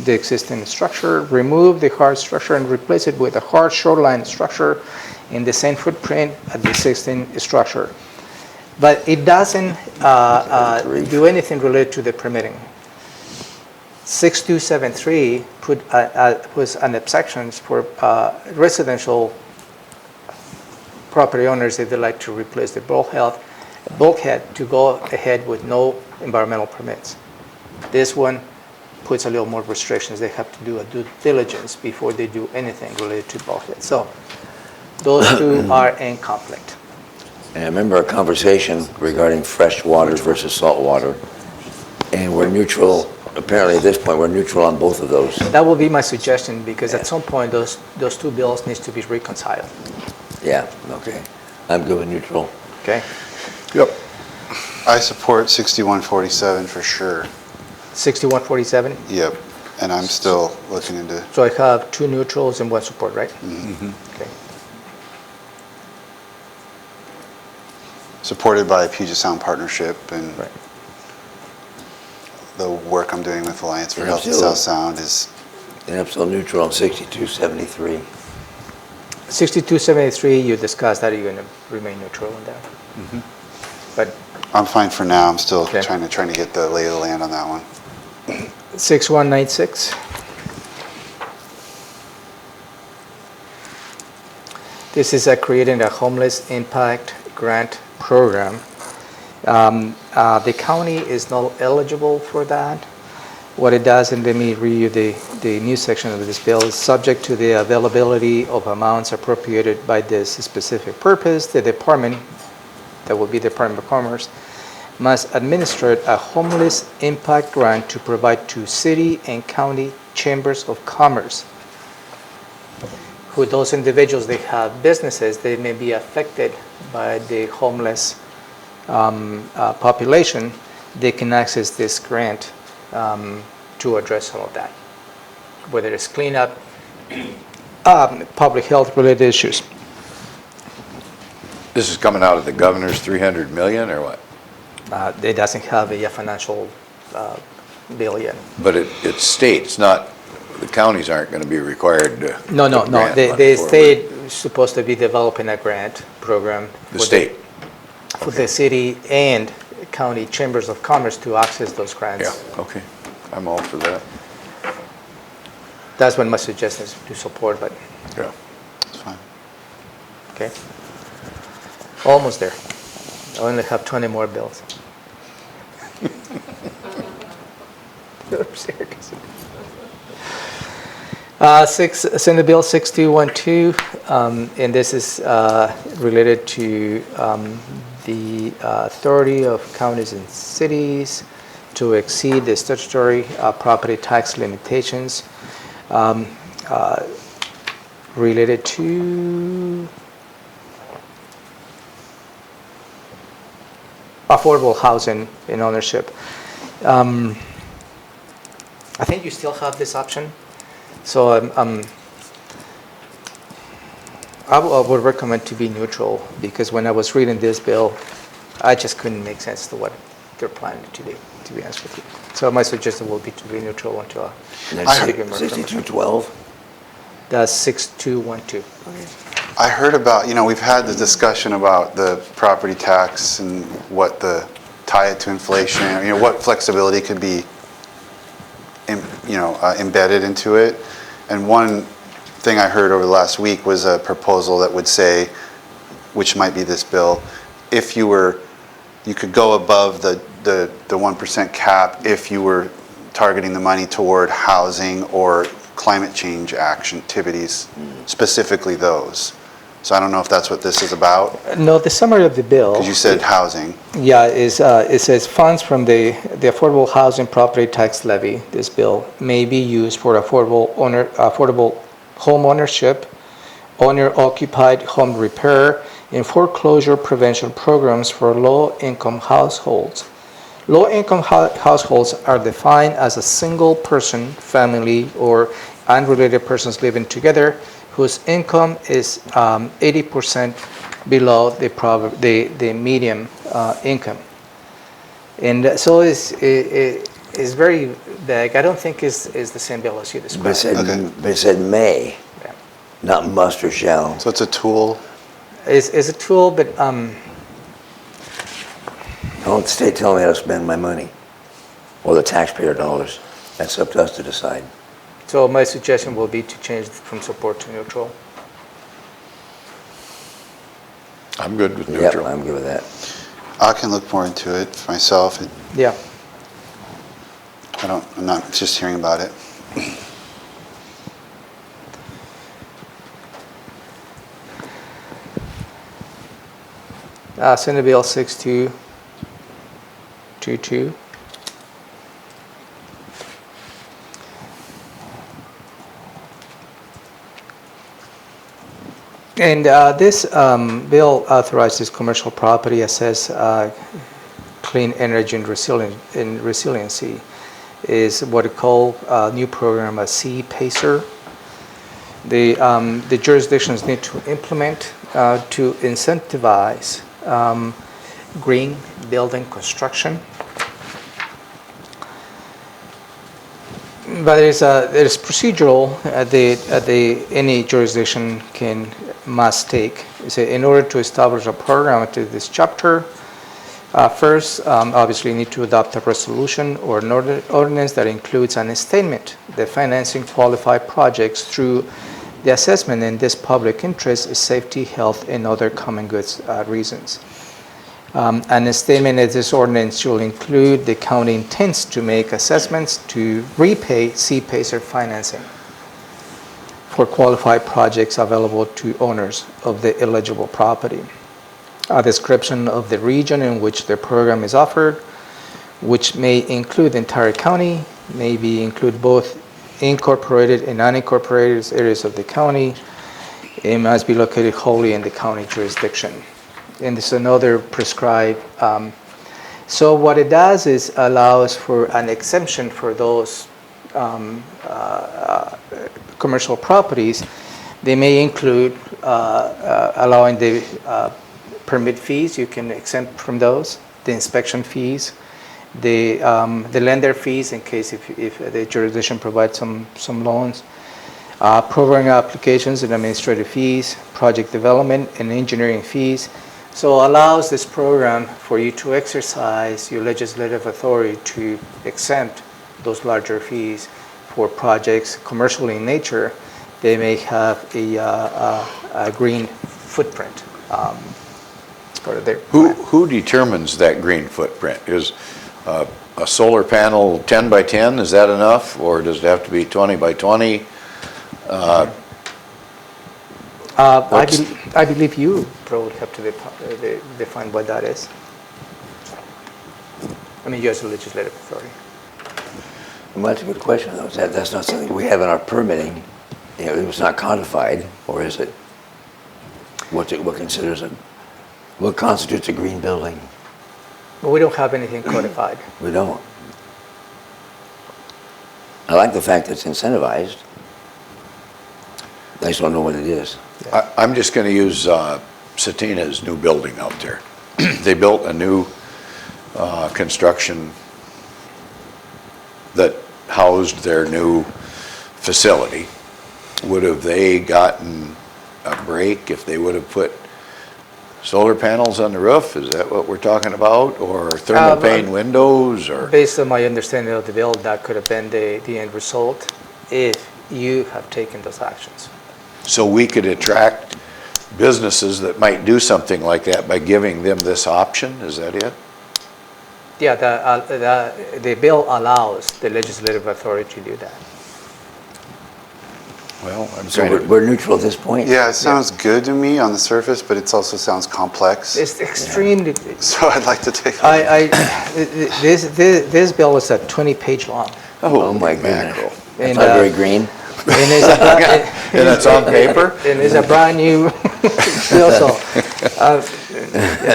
the existing structure, remove the hard structure and replace it with a hard shoreline structure in the same footprint as the existing structure. But it doesn't do anything related to the permitting. 6273 puts an exceptions for residential property owners if they like to replace the bulkhead to go ahead with no environmental permits. This one puts a little more restrictions. They have to do a due diligence before they do anything related to bulkhead. So those two are in conflict. And I remember a conversation regarding fresh water versus salt water, and we're neutral. Apparently, at this point, we're neutral on both of those. That will be my suggestion, because at some point those two bills needs to be reconciled. Yeah, okay. I'm good with neutral. Okay. Yep. I support 6147 for sure. 6147. Yep. And I'm still looking into, So I have two neutrals and one support, right? Okay. supported by Puget Sound Partnership and Right. the work I'm doing with Alliance for Healthy Absolutely. South Sound is, And absolute neutral on 6273. 6273, you discussed that you're going to remain neutral on that. But I'm fine for now. I'm still Okay. trying to get the lay of the land on that one. 6196. This is creating a homeless impact grant program. The county is not eligible for that. What it does, and let me read you the new section of this bill, is subject to the availability of amounts appropriated by this specific purpose, the department, that will be the Department of Commerce, must administer a homeless impact grant to provide to city and county chambers of commerce. Who those individuals, they have businesses, they may be affected by the homeless population, they can access this grant to address all of that, whether it's cleanup, public health related issues. This is coming out of the governor's 300 million or what? It doesn't have a financial bill yet. But it's states, not, the counties aren't going to be required to. No. grant money The for it. state is supposed to be developing a grant program. The state, For the city and county chambers of commerce to access those grants. yeah, okay. I'm all for that. That's what my suggestion is to support, but, Yeah. It's fine. okay. Almost there. I only have 20 more bills. I'm serious. Senate Bill 6212, and this is related to the authority of counties and cities to exceed the statutory property tax limitations related to affordable housing and ownership. I think you still have this option. So I would recommend to be neutral, because when I was reading this bill, I just couldn't make sense to what they're planning to do, to be honest with you. So my suggestion will be to be neutral until That's I figure more from it. 6212. That's 6212. I heard about, we've had the discussion about the property tax and what tie it to inflation, what flexibility could be, embedded into it. And one thing I heard over the last week was a proposal that would say, which might be this bill, if you could go above the 1% cap if you were targeting the money toward housing or climate change action activities, specifically those. So I don't know if that's what this is about, No, the summary of the bill. because you said housing. Yeah, it says funds from the Affordable Housing Property Tax Levy, this bill, may be used for affordable home ownership, owner-occupied home repair, and foreclosure prevention programs for low-income households. Low-income households are defined as a single person, family, or unrelated persons living together whose income is 80% below the median income. And so it's very vague. I don't think it's the same bill as you But described. it said may, Yeah. not must or shall. So it's a tool. It's a tool, but Don't state tell me how to spend my money, or the taxpayer dollars. That's up to us to decide. so my suggestion will be to change from support to neutral. I'm good with Yep, neutral. I'm good with that. I can look more into it myself. Yeah. I'm not just hearing about it. Senate Bill 6222. And this bill authorizes commercial property assess clean energy and resiliency is what we call a new program, a C-PACER. The jurisdictions need to implement to incentivize green building construction. But there's procedural any jurisdiction must take. So in order to establish a program to this chapter, first, obviously, you need to adopt a resolution or an ordinance that includes an statement that financing qualified projects through The assessment in this public interest is safety, health, and other common goods reasons. And a statement of this ordinance shall include the county intends to make assessments to repay CPACER financing for qualified projects available to owners of the eligible property. A description of the region in which the program is offered, which may include the entire county, maybe include both incorporated and unincorporated areas of the county. It must be located wholly in the county jurisdiction. And there's another prescribed. So what it does is allows for an exemption for those commercial properties. They may include allowing the permit fees, you can exempt from those, the inspection fees, the lender fees in case if the jurisdiction provides some loans, program applications and administrative fees, project development and engineering fees. So allows this program for you to exercise your legislative authority to exempt those larger fees for projects commercial in nature. They may have a green footprint. Part of their Who determines that green footprint? Is a solar panel 10 by 10, is that enough? Or does it have to be 20 by 20? I believe you probably have to define what that is. I mean, you as a legislative authority. Well, that's a good question, though. That's not something we have in our permitting. You know, it's not codified, or is it? What constitutes a green building? But we don't have anything codified. We don't. I like the fact that it's incentivized. I just don't know what it is. I'm just going to use Satina's new building out there. They built a new construction that housed their new facility. Would have they gotten a break if they would have put solar panels on the roof? Is that what we're talking about? Or thermal pane windows? Or Based on my understanding of the bill, that could have been the end result if you have taken those actions. so we could attract businesses that might do something like that by giving them this option? Is that it? Yeah, the bill allows the legislative authority to do that. Well, I'm So trying to. we're neutral at this point? Yeah, it sounds good to me on the surface, but it also sounds complex. It's extremely, So I'd like to take. this bill is a 20-page long. Oh, my goodness. mackerel. That's And, not very green. And it's a, And it's on paper? and it's a brand new bill, so,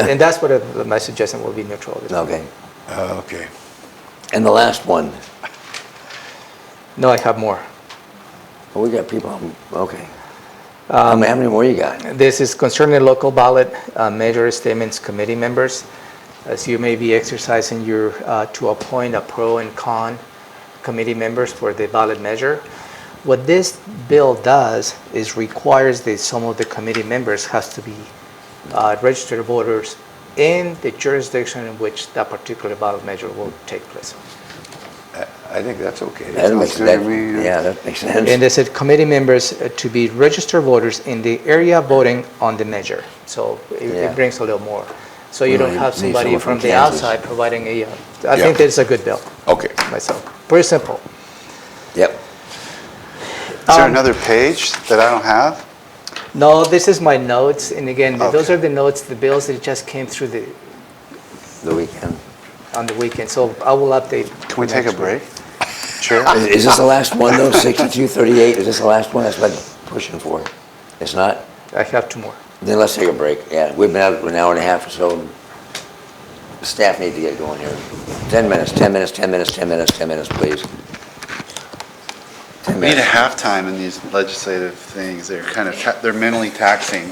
and that's what my suggestion will be neutral. Okay. Okay. And the last one. No, I have more. Oh, we got people, okay. How many more you got? This is concerning local ballot measure statements committee members. As you may be exercising your, to appoint a pro and con committee members for the ballot measure. What this bill does is requires that some of the committee members has to be registered voters in the jurisdiction in which that particular ballot measure will take place. I think that's okay. That makes good to me, yeah. Yeah, that makes sense. And they said committee members to be registered voters in the area voting on the measure. So Yeah. it brings a little more. So you don't Need have somebody someone from from the Kansas. outside providing a, I Yeah. think that's a good bill Okay. myself. Pretty simple. Yep. Is there another page that I don't have? No, this is my notes. And again, those Okay. are the notes, the bills that just came through The weekend. on the weekend. So I will update. Can we take a next week. break? Sure. Is this the last one, though? 6238, is this the last one? That's what I'm pushing for. It's not? I have two more. Then let's take a break. Yeah, we've been out for an hour and a half or so. Staff need to get going here. 10 minutes, 10 minutes, 10 minutes, 10 minutes, 10 minutes, please. 10 We need a minutes. halftime in these legislative things. They're kind of, they're mentally taxing.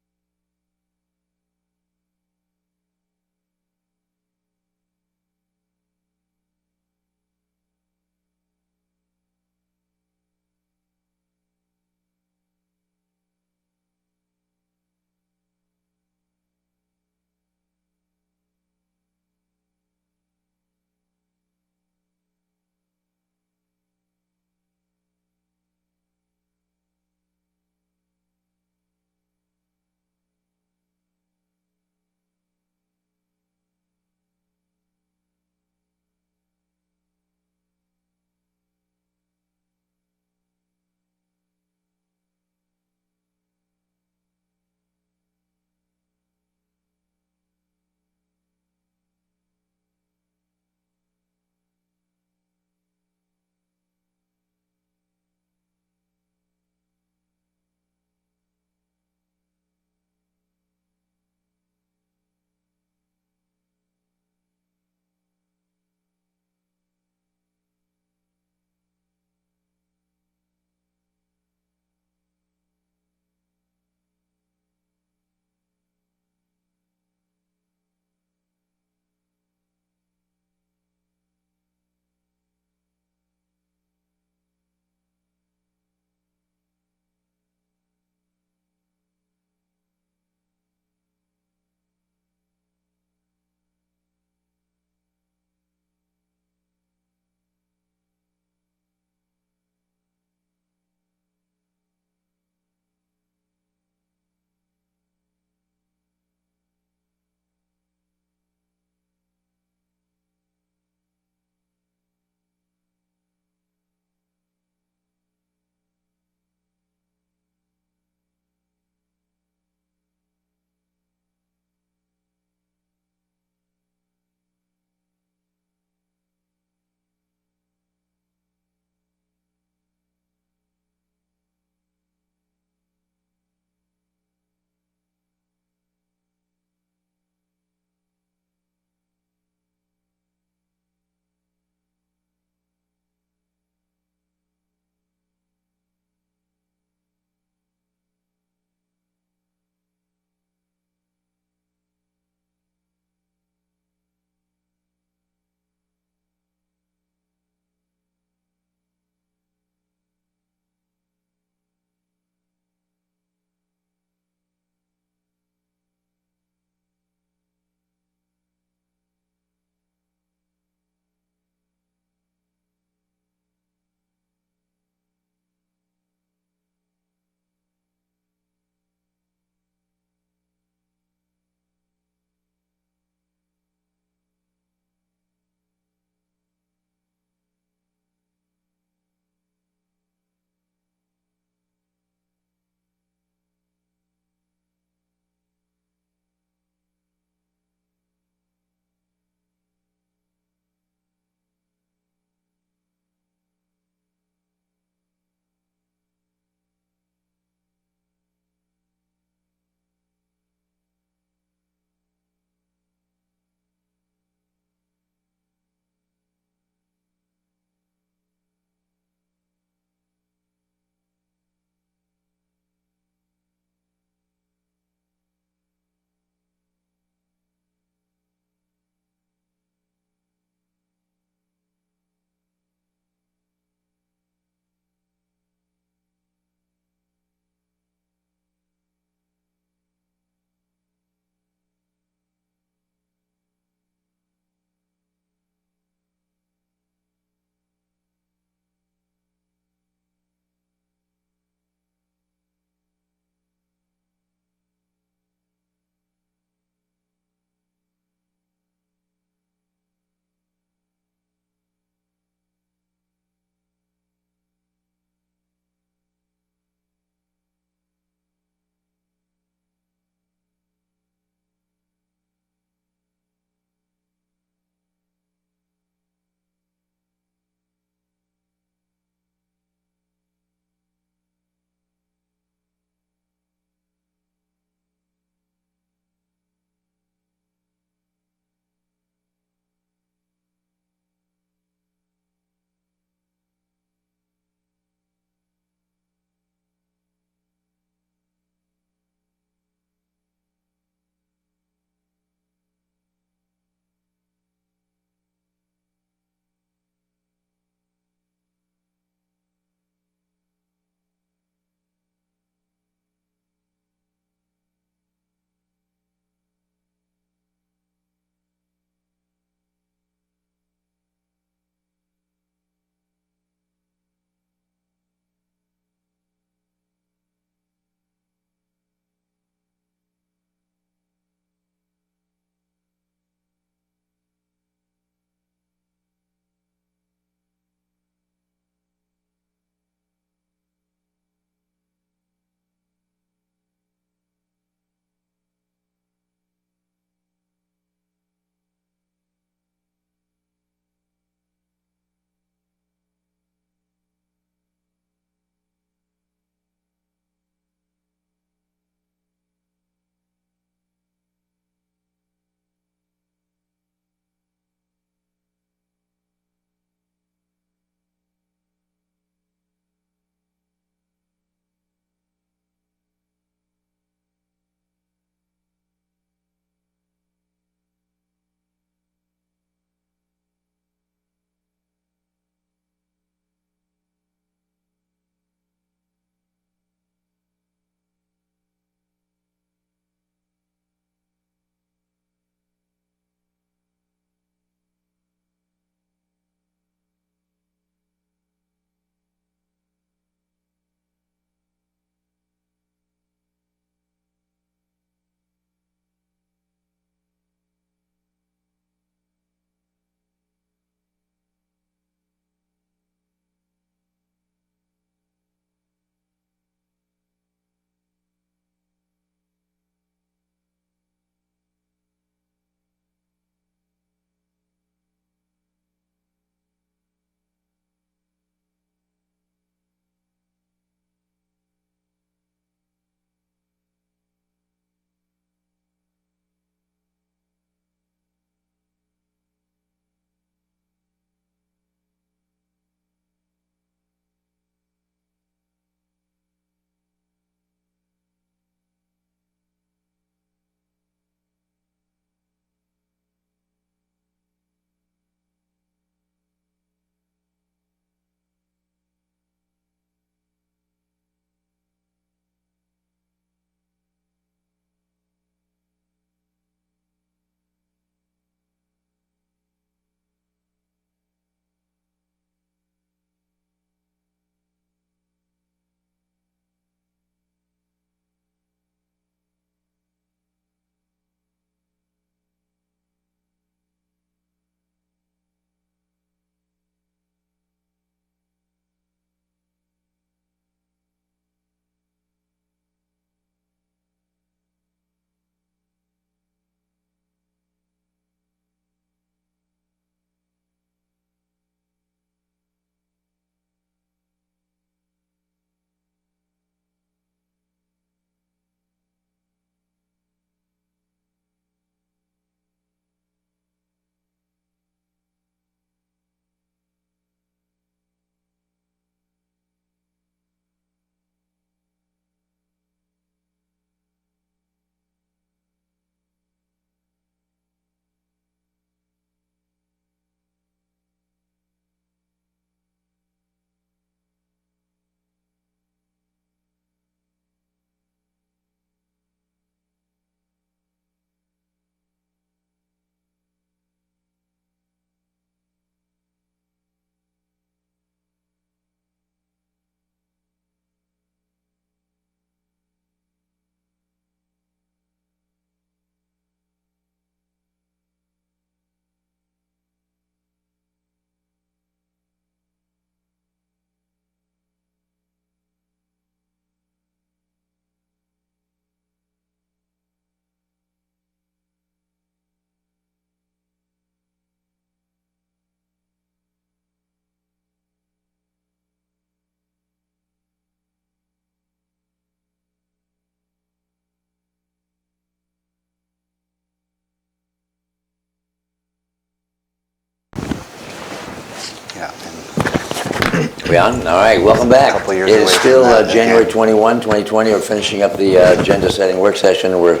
We on? All right, welcome back. Couple years It is away from still that, January yeah. 21, 2020. We're finishing up the agenda setting work session. We're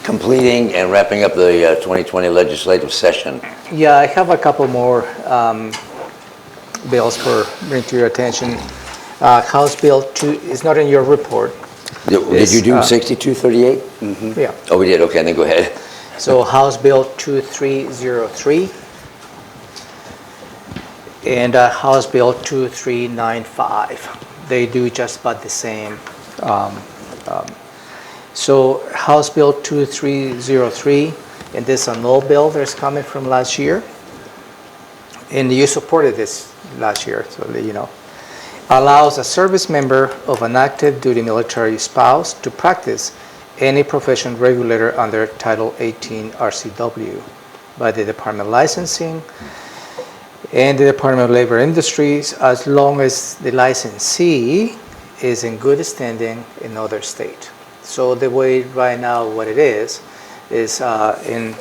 completing and wrapping up the 2020 legislative session. Yeah, I have a couple more bills for bring to your attention. House Bill 2 is not in your report. Did you do 6238? Yeah. Oh, we did, okay, then go ahead. So House Bill 2303 and House Bill 2395. They do just about the same. So House Bill 2303, and this is an old bill that's coming from last year, and you supported this last year, so that you know, allows a service member of an active duty military spouse to practice any profession regulated under Title 18 RCW by the Department of Licensing and the Department of Labor Industries, as long as the licensee is in good standing in another state. So the way right now what it is in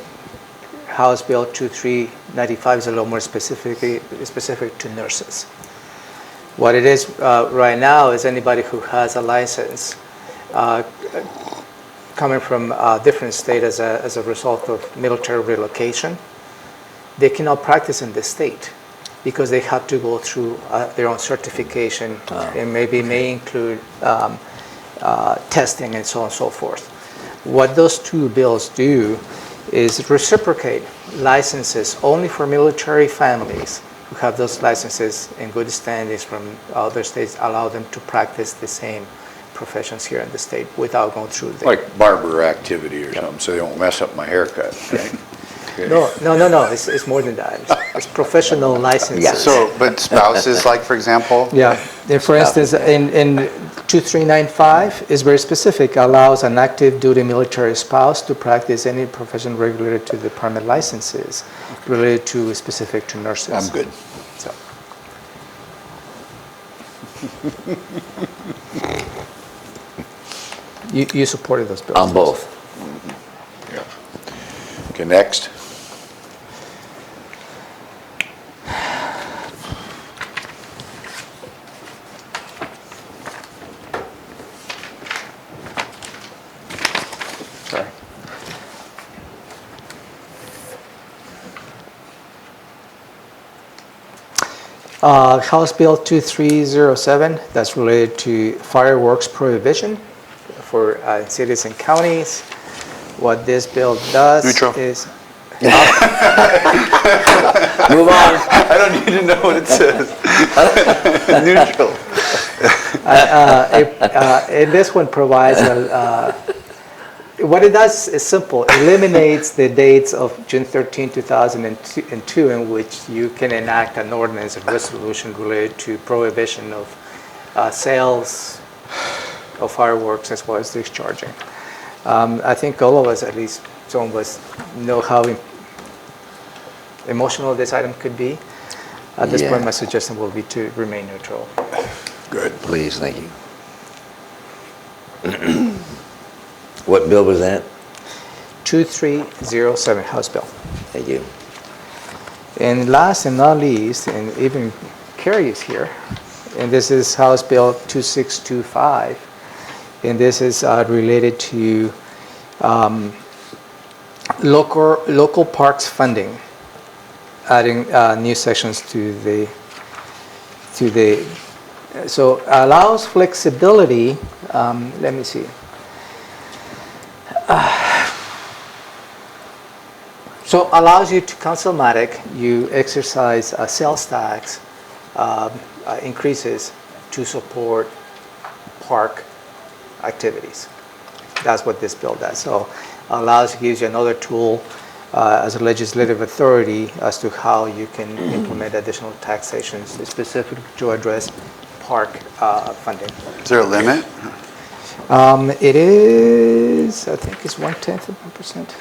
House Bill 2395 is a little more specific to nurses. What it is right now is anybody who has a license coming from a different state as a result of military relocation, they cannot practice in this state because they have to go through their own certification, and maybe may include testing and so on and so forth. What those two bills do is reciprocate licenses only for military families who have those licenses in good standings from other states, allow them to practice the same professions here in the state without going through the... Like barber activity or something, so they don't mess up my haircut, right? No, it's more than that. It's professional licenses. Yeah. So, but spouses, like, for example? Yeah, and for instance, in 2395 is very specific, allows an active duty military spouse to practice any profession regulated to department licenses related to specific to nurses. I'm good. So. You supported those bills? On both. Yeah. Okay, next. Sorry. House Bill 2307, that's related to fireworks prohibition for cities and counties. What this bill does Neutral. is... Move on. I don't need to know what it says. Neutral. And this one provides what it does is simple. It eliminates the dates of June 13, 2002 in which you can enact an ordinance and resolution related to prohibition of sales of fireworks as well as discharging. I think all of us, at least some of us, know how emotional this item could be. At this point, my suggestion will be to remain neutral. Good. Please, thank you. What bill was that? 2307, House Bill. Thank you. And last and not least, and even Carrie is here, and this is House Bill 2625, and this is related to local parks funding, adding new sections to the so allows flexibility. Let me see. So allows you to councilmatic, you exercise sales tax increases to support park activities. That's what this bill does. So gives you another tool as a legislative authority as to how you can implement additional taxations specifically to address park funding. Is there a limit? It is, I think it's 0.1%.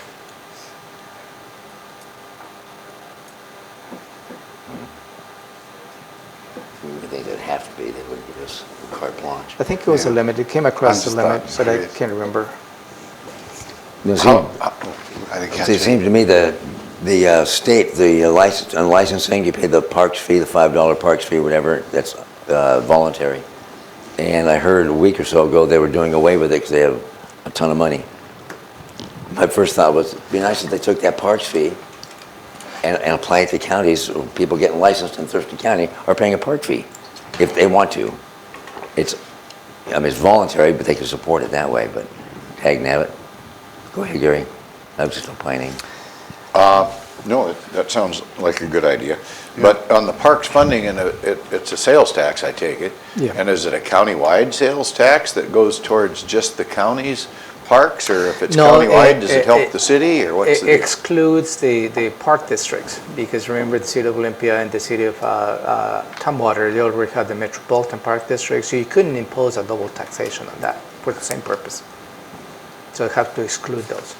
I think it'd have to be, they wouldn't give us carte blanche. I think it was a limit. It came across the just limit, thought- but I can't remember. No, How- I didn't catch It it. seems to me that The state, the license, on licensing, you pay the parks fee, the $5 parks fee, whatever, that's voluntary. And I heard a week or so ago they were doing away with it because they have a ton of money. My first thought was, it'd be nice if they took that parks fee and apply it to counties. People getting licensed in Thurston County are paying a park fee if they want to. It's voluntary, but they can support it that way, but tag nab it. Go ahead, Gary. I was just opining. No, that sounds like a good idea. But on the parks funding, and it's a sales tax, I take it? Yeah. And is it a county-wide sales tax that goes towards just the county's parks? Or if it's No, county-wide, does it help the city, or what's the It deal? excludes the park districts, because remember the city of Olympia and the city of Tumwater, they already have the metropolitan park district, so you couldn't impose a double taxation on that for the same purpose. So you have to exclude those.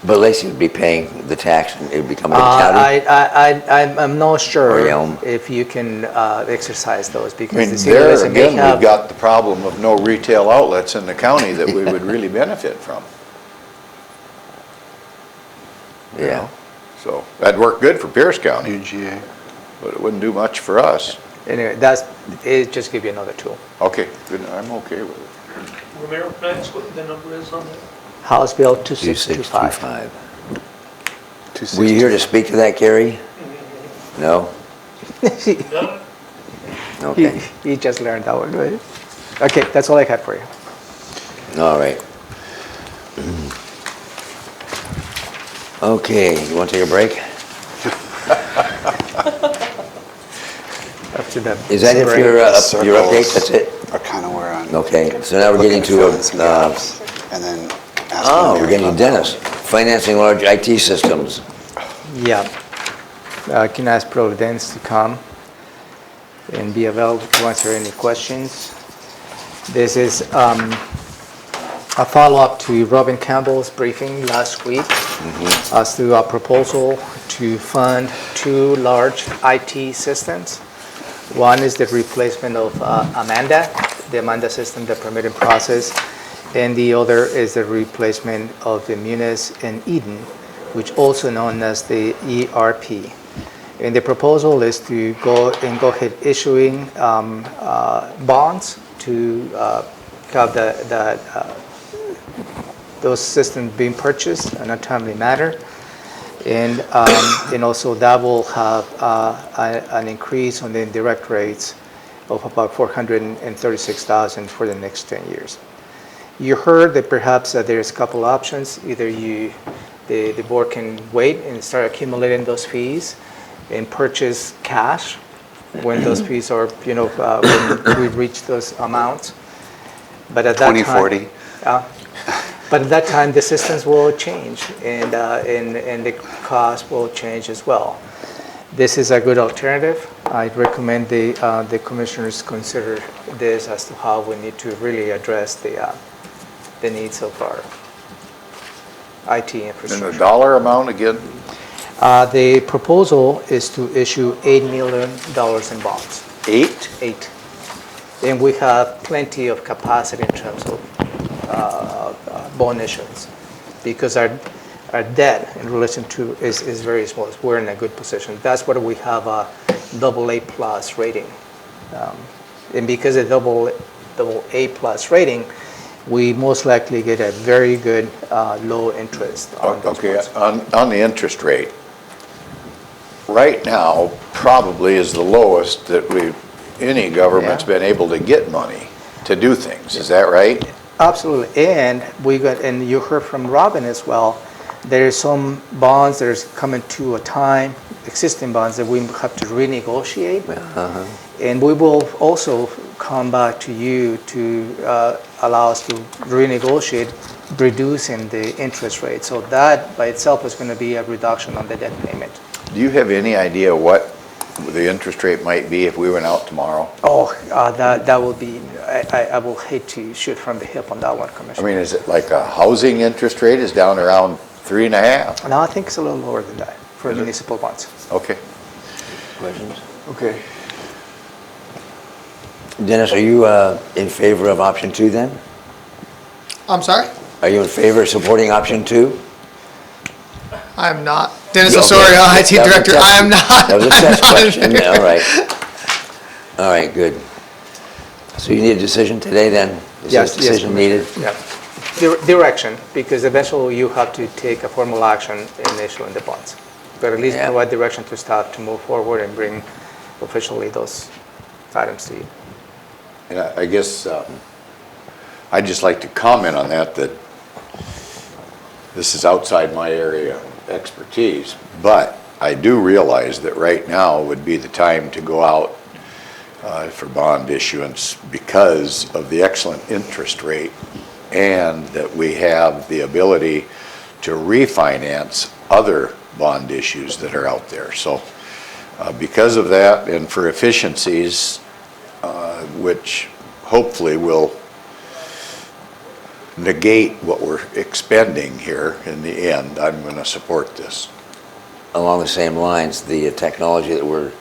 But Lacey would be paying the tax and it would become a county? I'm not Or sure Elm. if you can exercise those, I because mean, the city there doesn't again, we've have. got the problem of no retail outlets in the county that we would really benefit from. you Yeah. know? So that'd work good for Pierce County, UGA. but it wouldn't do much for us. Anyway, it just give you another tool. Okay, good, I'm okay with it. Romero, can I ask what the number is on that? House Bill 2625. 2625. Were you here to speak to that, Gary? No? No? Okay. He just learned that one, right? Okay, that's all I had for you. All right. Okay, you want to take a break? After that. Is that it for your update? That's it? Are kind of where I'm. Okay, so now we're getting to, looking some gaps, and then asking we're getting to Dennis. Financing large IT systems. Yeah. I can ask Providence to come and be available to answer any questions. This is a follow-up to Robin Campbell's briefing last week as to a proposal to fund 2 large IT systems. One is the replacement of Amanda, the Amanda system, the permitting process, and the other is the replacement of the Munis and Eden, which also known as the ERP. And the proposal is to go ahead issuing bonds to have those systems being purchased in a timely manner. And also that will have an increase on the indirect rates of about $436,000 for the next 10 years. You heard that perhaps there's a couple options. Either the board can wait and start accumulating those fees and purchase cash when those fees are, when we reach those amounts. But at that time, 2040. But at that time, the systems will change and the cost will change as well. This is a good alternative. I'd recommend the commissioners consider this as to how we need to really address the needs of our IT And infrastructure. the dollar amount again? The proposal is to issue $8 million in bonds. 8? 8. And we have plenty of capacity in terms of bond issuance, because our debt in relation to is very small. We're in a good position. That's why we have a AA+ rating. And because of AA+ rating, we most likely get a very good low interest on those Okay, bonds. on the interest rate, right now probably is the lowest that any government's been able to get money to do things. Is that right? Absolutely, and you heard from Robin as well, there are some bonds that are coming to a time, existing bonds that we have to renegotiate. And we will also come back to you to allow us to renegotiate, reducing the interest rate. So that by itself is going to be a reduction on the debt payment. Do you have any idea what the interest rate might be if we went out tomorrow? That will be, I will hate to shoot from the hip on that one, I Commissioner. mean, is it like a housing interest rate is down around 3.5? No, I think it's a little lower than that for municipal bonds. Okay. Questions? Okay. Dennis, are you in favor of option 2 then? I'm sorry? Are you in favor of supporting option 2? I'm not. Dennis Okay. Osorio, IT That was a Director. test- I am not. That was a I'm test not in question, there. all right. All right, good. So you need a decision today then? Is Yes, this decision needed? Yeah. Direction, because eventually you have to take a formal action in issuing the bonds. But at least Yeah. provide direction to staff to move forward and bring officially those items to you. And I guess I'd just like to comment on that this is outside my area of expertise, but I do realize that right now would be the time to go out for bond issuance because of the excellent interest rate and that we have the ability to refinance other bond issues that are out there. So because of that and for efficiencies, which hopefully will negate what we're expending here in the end, I'm going to support this. Along the same lines, the technology that we're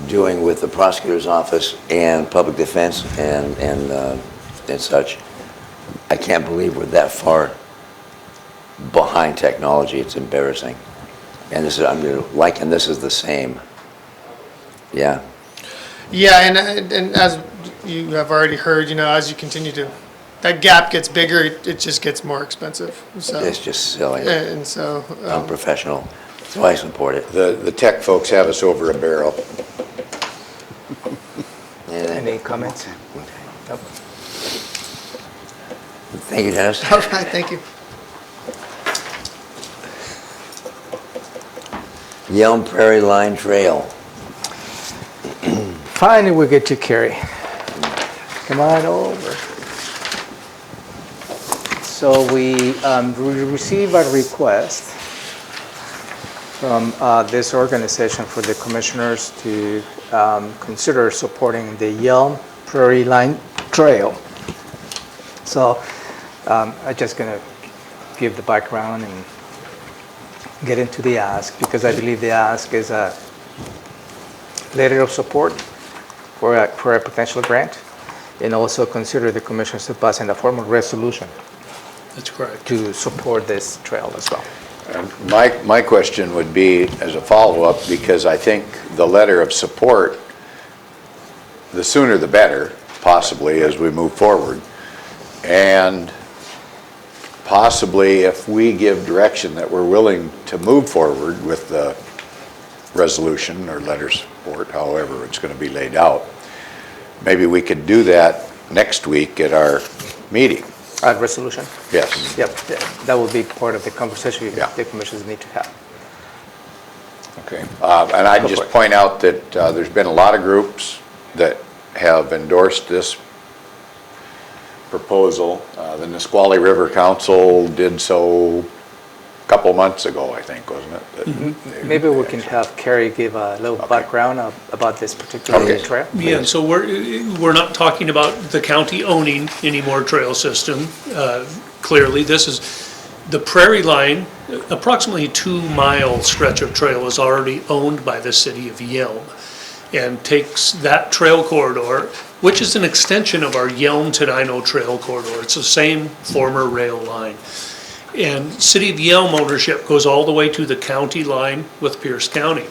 doing with the prosecutor's office and public defense and such, I can't believe we're that far behind technology. It's embarrassing. And this is, I'm going to liken this as the same. Yeah. Yeah, and as you have already heard, as you continue to, that gap gets bigger, it just gets more expensive. So It's just silly, and so unprofessional. So I support it. The tech folks have us over a barrel. Any comments? Nope. Thank you, Dennis. all right, thank you. Yelm Prairie Line Trail. Finally, we get to Carrie. Come on over. So we received a request from this organization for the commissioners to consider supporting the Yelm Prairie Line Trail. So I'm just going to give the background and get into the ask, because I believe the ask is a letter of support for a potential grant, and also consider the commissioners to pass in a formal resolution That's correct. to support this trail as well. My question would be as a follow-up, because I think the letter of support, the sooner the better, possibly as we move forward. And possibly if we give direction that we're willing to move forward with the resolution or letter of support, however it's going to be laid out, maybe we could do that next week at our meeting. Resolution? Yes. Yep, that will be part of the conversation Yeah. the commissioners need to have. Okay. And I'd Go just for it. point out that there's been a lot of groups that have endorsed this proposal. The Nisqually River Council did so a couple months ago, I think, wasn't it? That Maybe we can have Carrie give a little background about this particular Okay. trail. Yeah, so we're not talking about the county owning any more trail system. Clearly, this is, the Prairie Line, approximately 2-mile stretch of trail is already owned by the city of Yelm, and takes that trail corridor, which is an extension of our Yelm-Tenino Trail corridor. It's the same former rail line. And City of Yelm ownership goes all the way to the county line with Pierce County.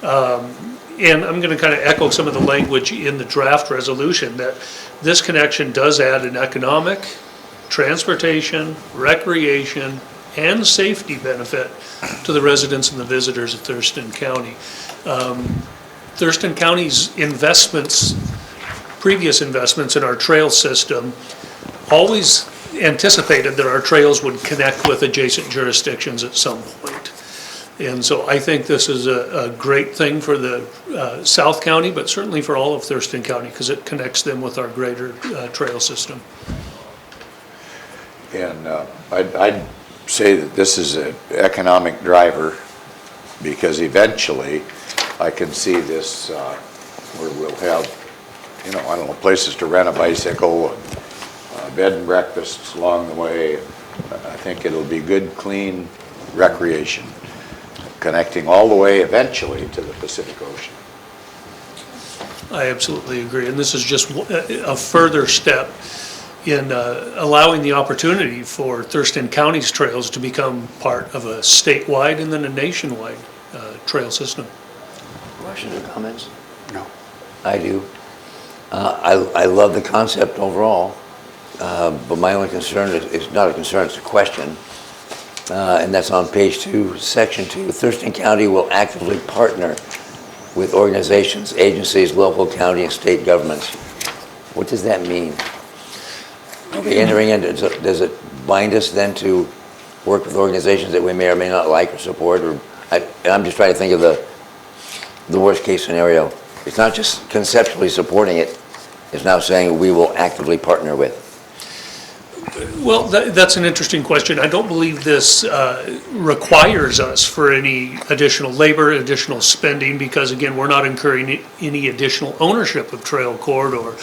And I'm going to kind of echo some of the language in the draft resolution, that this connection does add an economic, transportation, recreation, and safety benefit to the residents and the visitors of Thurston County. Thurston County's investments, previous investments in our trail system, always anticipated that our trails would connect with adjacent jurisdictions at some point. And so I think this is a great thing for the South County, but certainly for all of Thurston County, because it connects them with our greater trail system. And I'd say that this is an economic driver, because eventually I can see this where we'll have, I don't know, places to rent a bicycle, bed and breakfasts along the way. I think it'll be good, clean recreation, connecting all the way eventually to the Pacific Ocean. I absolutely agree, and this is just a further step in allowing the opportunity for Thurston County's trails to become part of a statewide and then a nationwide trail system. Questions or comments? No. I do. I love the concept overall, but my only concern is not a concern, it's a question. And that's on page 2, section 2. Thurston County will actively partner with organizations, agencies, local, county, and state governments. What does that mean? Are we entering into, does it bind us then to work with organizations that we may or may not like or support? Or I'm just trying to think of the worst case scenario. It's not just conceptually supporting it, it's now saying we will actively partner with. Well, that's an interesting question. I don't believe this requires us for any additional labor, additional spending, because again, we're not incurring any additional ownership of trail corridor.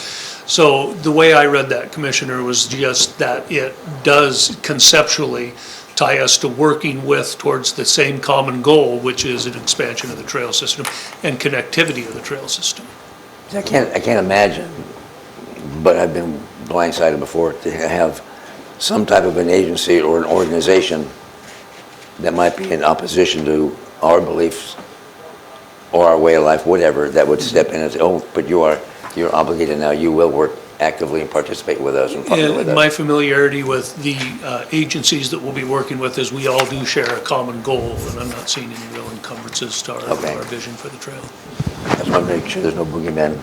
So the way I read that, Commissioner, was just that it does conceptually tie us to working with towards the same common goal, which is an expansion of the trail system and connectivity of the trail system. I can't imagine, but I've been blindsided before, to have some type of an agency or an organization that might be in opposition to our beliefs or our way of life, whatever, that would step in and say, oh, but you're obligated now, you will work actively and participate with us and partner with And us. my familiarity with the agencies that we'll be working with is we all do share a common goal, and I'm not seeing any real encumbrances to our vision for the trail. I just want to make sure there's no boogeyman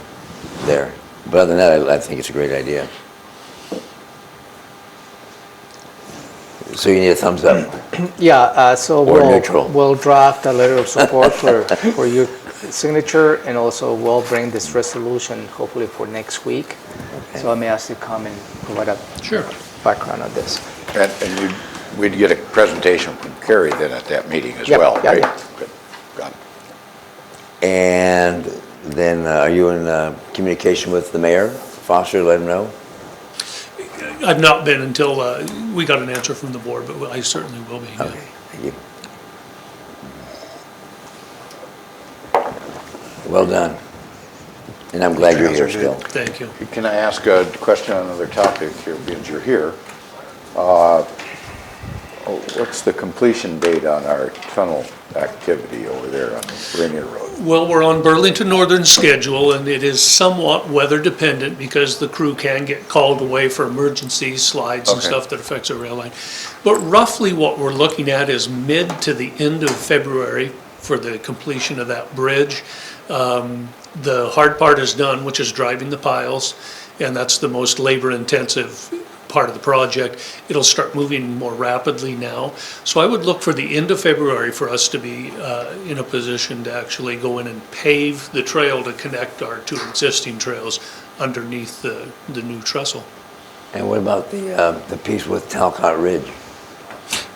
there. But other than that, I think it's a great idea. So you need a thumbs up. Yeah, so Or neutral. we'll draft a letter of support for your signature, and also we'll bring this resolution hopefully for next week. Okay. So I may ask you to come and provide a Sure. background on this. And we'd get a presentation from Kerry then at that meeting as Yep, well, yeah, right? yeah. Good. Got it. And then are you in communication with the mayor, Foster, to let him know? I've not been until we got an answer from the board, but I certainly will be. yeah. Okay, thank you. Well done. And I'm glad you're here still. Thank you. Can I ask a question on another topic here, because you're here? What's the completion date on our tunnel activity over there on Rainier Road? Well, we're on Burlington Northern schedule, and it is somewhat weather dependent because the crew can get called away for emergencies, slides and Okay. stuff that affects our rail line. But roughly what we're looking at is mid to the end of February for the completion of that bridge. The hard part is done, which is driving the piles, and that's the most labor intensive part of the project. It'll start moving more rapidly now. So I would look for the end of February for us to be in a position to actually go in and pave the trail to connect our two existing trails underneath the new trestle. And what about the piece with Talcott Ridge?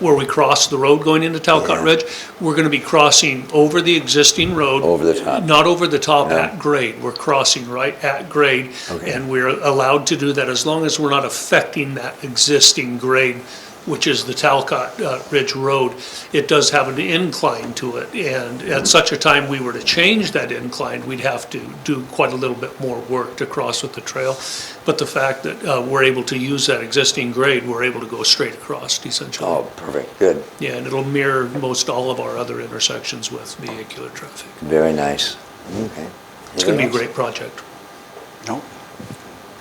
Where we cross the road going into Talcott Yeah. Ridge, we're gonna be crossing over the existing road. Over the top. Not over the top, No. at grade. We're crossing right at grade. Okay. And we're allowed to do that as long as we're not affecting that existing grade, which is the Talcott Ridge Road. It does have an incline to it, and at such a time we were to change that incline, we'd have to do quite a little bit more work to cross with the trail. But the fact that we're able to use that existing grade, we're able to go straight across essentially. Oh, perfect, good, Yeah, and it'll mirror most all of our other intersections with vehicular traffic. very nice. Okay. It's gonna be a Anything great project. Nope.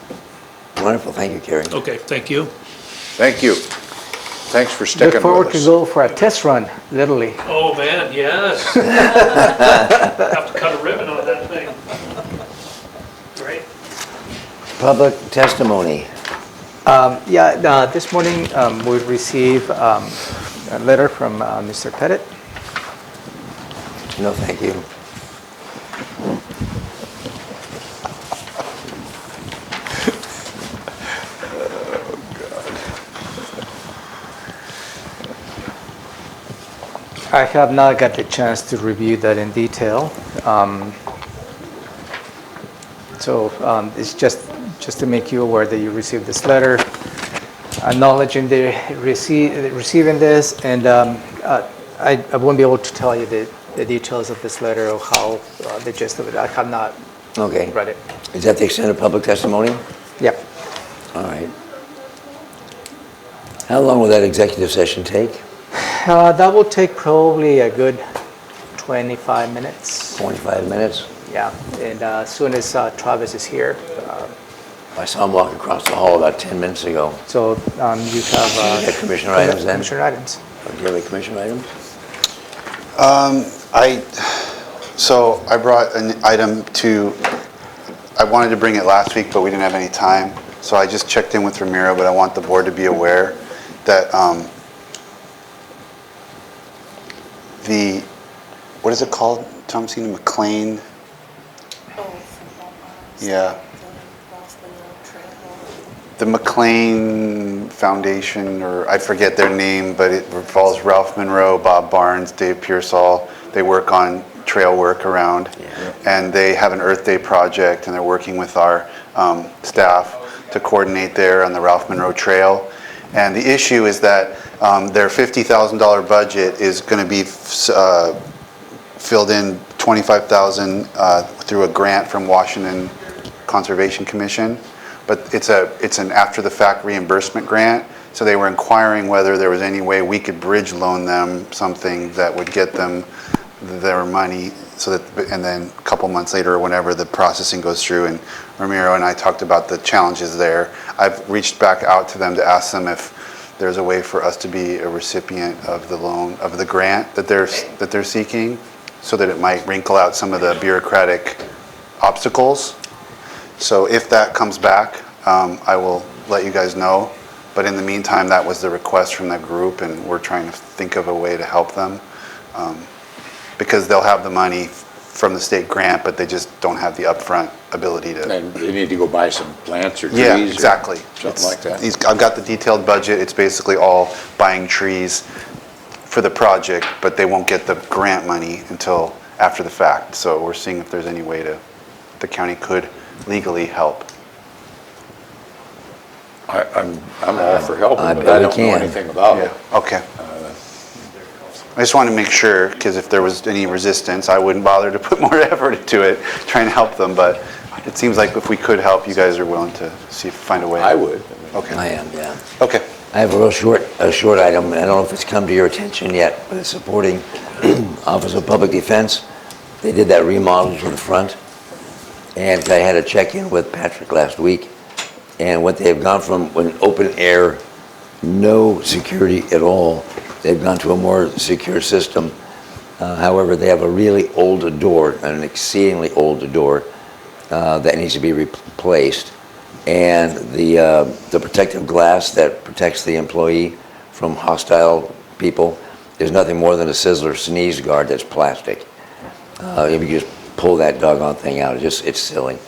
else? Wonderful, thank you, Kerry. Okay, thank you. Thank you. Thanks for sticking Look forward with to us. go for a test run, literally. Oh, man, yes. Have to cut a ribbon on that thing. Great. Public testimony. This morning we received a letter from Mr. Pettit. No, thank you. I have not got the chance to review that in detail. It's just to make you aware that you received this letter, acknowledging the receiving this, and I won't be able to tell you the details of this letter or how the gist of it. I have not Okay. read it. Is that the extent of public testimony? Yep. All right. How long will that executive session take? That will take probably a good 25 minutes. 25 minutes? Yeah, and as soon as Travis is here, I saw him walk across the hall about 10 minutes ago. so you have Yeah, commissioner items then? commissioner items. Do you have any commissioner items? So I brought an item I wanted to bring it last week, but we didn't have any time. So I just checked in with Ramiro, but I want the board to be aware that what is it called, Thomasina McLean? Yeah. The McLean Foundation, or I forget their name, but it involves Ralph Monroe, Bob Barnes, Dave Pearsall. They work on trail work around, and they have an Earth Day project, and they're working with our staff to coordinate there on the Ralph Monroe Trail. And the issue is that their $50,000 budget is going to be filled in $25,000 through a grant from Washington Conservation Commission, but it's an after-the-fact reimbursement grant. So they were inquiring whether there was any way we could bridge loan them something that would get them their money, so that, and then a couple months later or whenever the processing goes through. And Ramiro and I talked about the challenges there. I've reached back out to them to ask them if there's a way for us to be a recipient of the loan, of the grant that they're seeking, so that it might wrinkle out some of the bureaucratic obstacles. So if that comes back, I will let you guys know. But in the meantime, that was the request from that group, and we're trying to think of a way to help them. Because they'll have the money from the state grant, but they just don't have the upfront ability to. And they need to go buy some plants or trees. Yeah, exactly. Something like that. I've got the detailed budget. It's basically all buying trees for the project, but they won't get the grant money until after the fact. So we're seeing if there's any way the county could legally help. I'm all for helping, I but bet I we don't know can. anything about it. Okay. I just wanted to make sure, because if there was any resistance, I wouldn't bother to put more effort into it, trying to help them. But it seems like if we could help, you guys are willing to find a way. I would. Okay. I am, yeah. Okay. I have a short item, and I don't know if it's come to your attention yet, but it's supporting Office of Public Defense. They did that remodel to the front, and I had a check-in with Patrick last week, and what they've gone from an open air, no security at all, they've gone to a more secure system. However, they have a really old door, an exceedingly old door, that needs to be replaced. And the protective glass that protects the employee from hostile people is nothing more than a Sizzler sneeze guard that's plastic. If you just pull that doggone thing out, it's silly.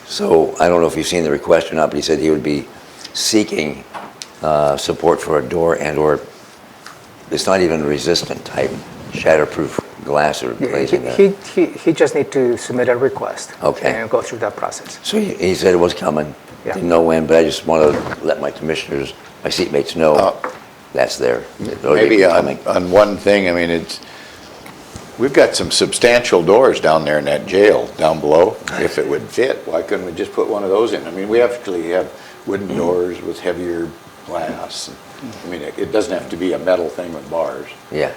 So I don't know if you've seen the request or not, but he said he would be seeking support for a door and/or, it's not even resistant type, shatterproof glass or replacing that. He just need to submit a request. Okay. And go through that process. So he said it was coming. Yeah. Didn't know when, but I just want to let my commissioners, my seatmates know that's there. It'll be Maybe coming. on one thing, I mean, we've got some substantial doors down there in that jail down below. If it would fit, why couldn't we just put one of those in? I mean, we actually have wooden doors with heavier glass. I mean, it doesn't have to be a metal thing with bars. Yeah.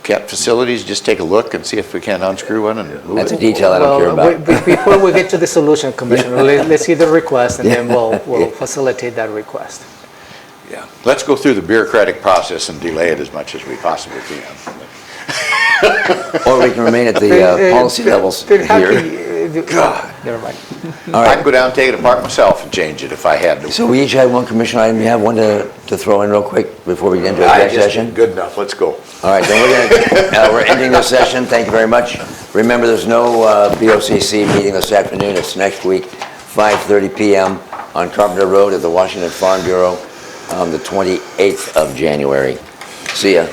Can't facilities just take a look and see if we can unscrew one and move That's a it? detail I don't care about. Before we get to the solution, Commissioner, let's see the request, and then we'll facilitate that request. Yeah. Let's go through the bureaucratic process and delay it as much as we possibly can. Or we can remain at the policy levels here. God. Never mind. All I'd right. go down and take it apart myself and change it if I had to. So we each have one commission item. You have one to throw in real quick before we get into I exec just session? did good enough. Let's go. All right, then we're ending this session. Thank you very much. Remember, there's no BoCC meeting this afternoon. It's next week, 5:30 p.m. on Carpenter Road at the Washington Farm Bureau on the 28th of January. See ya.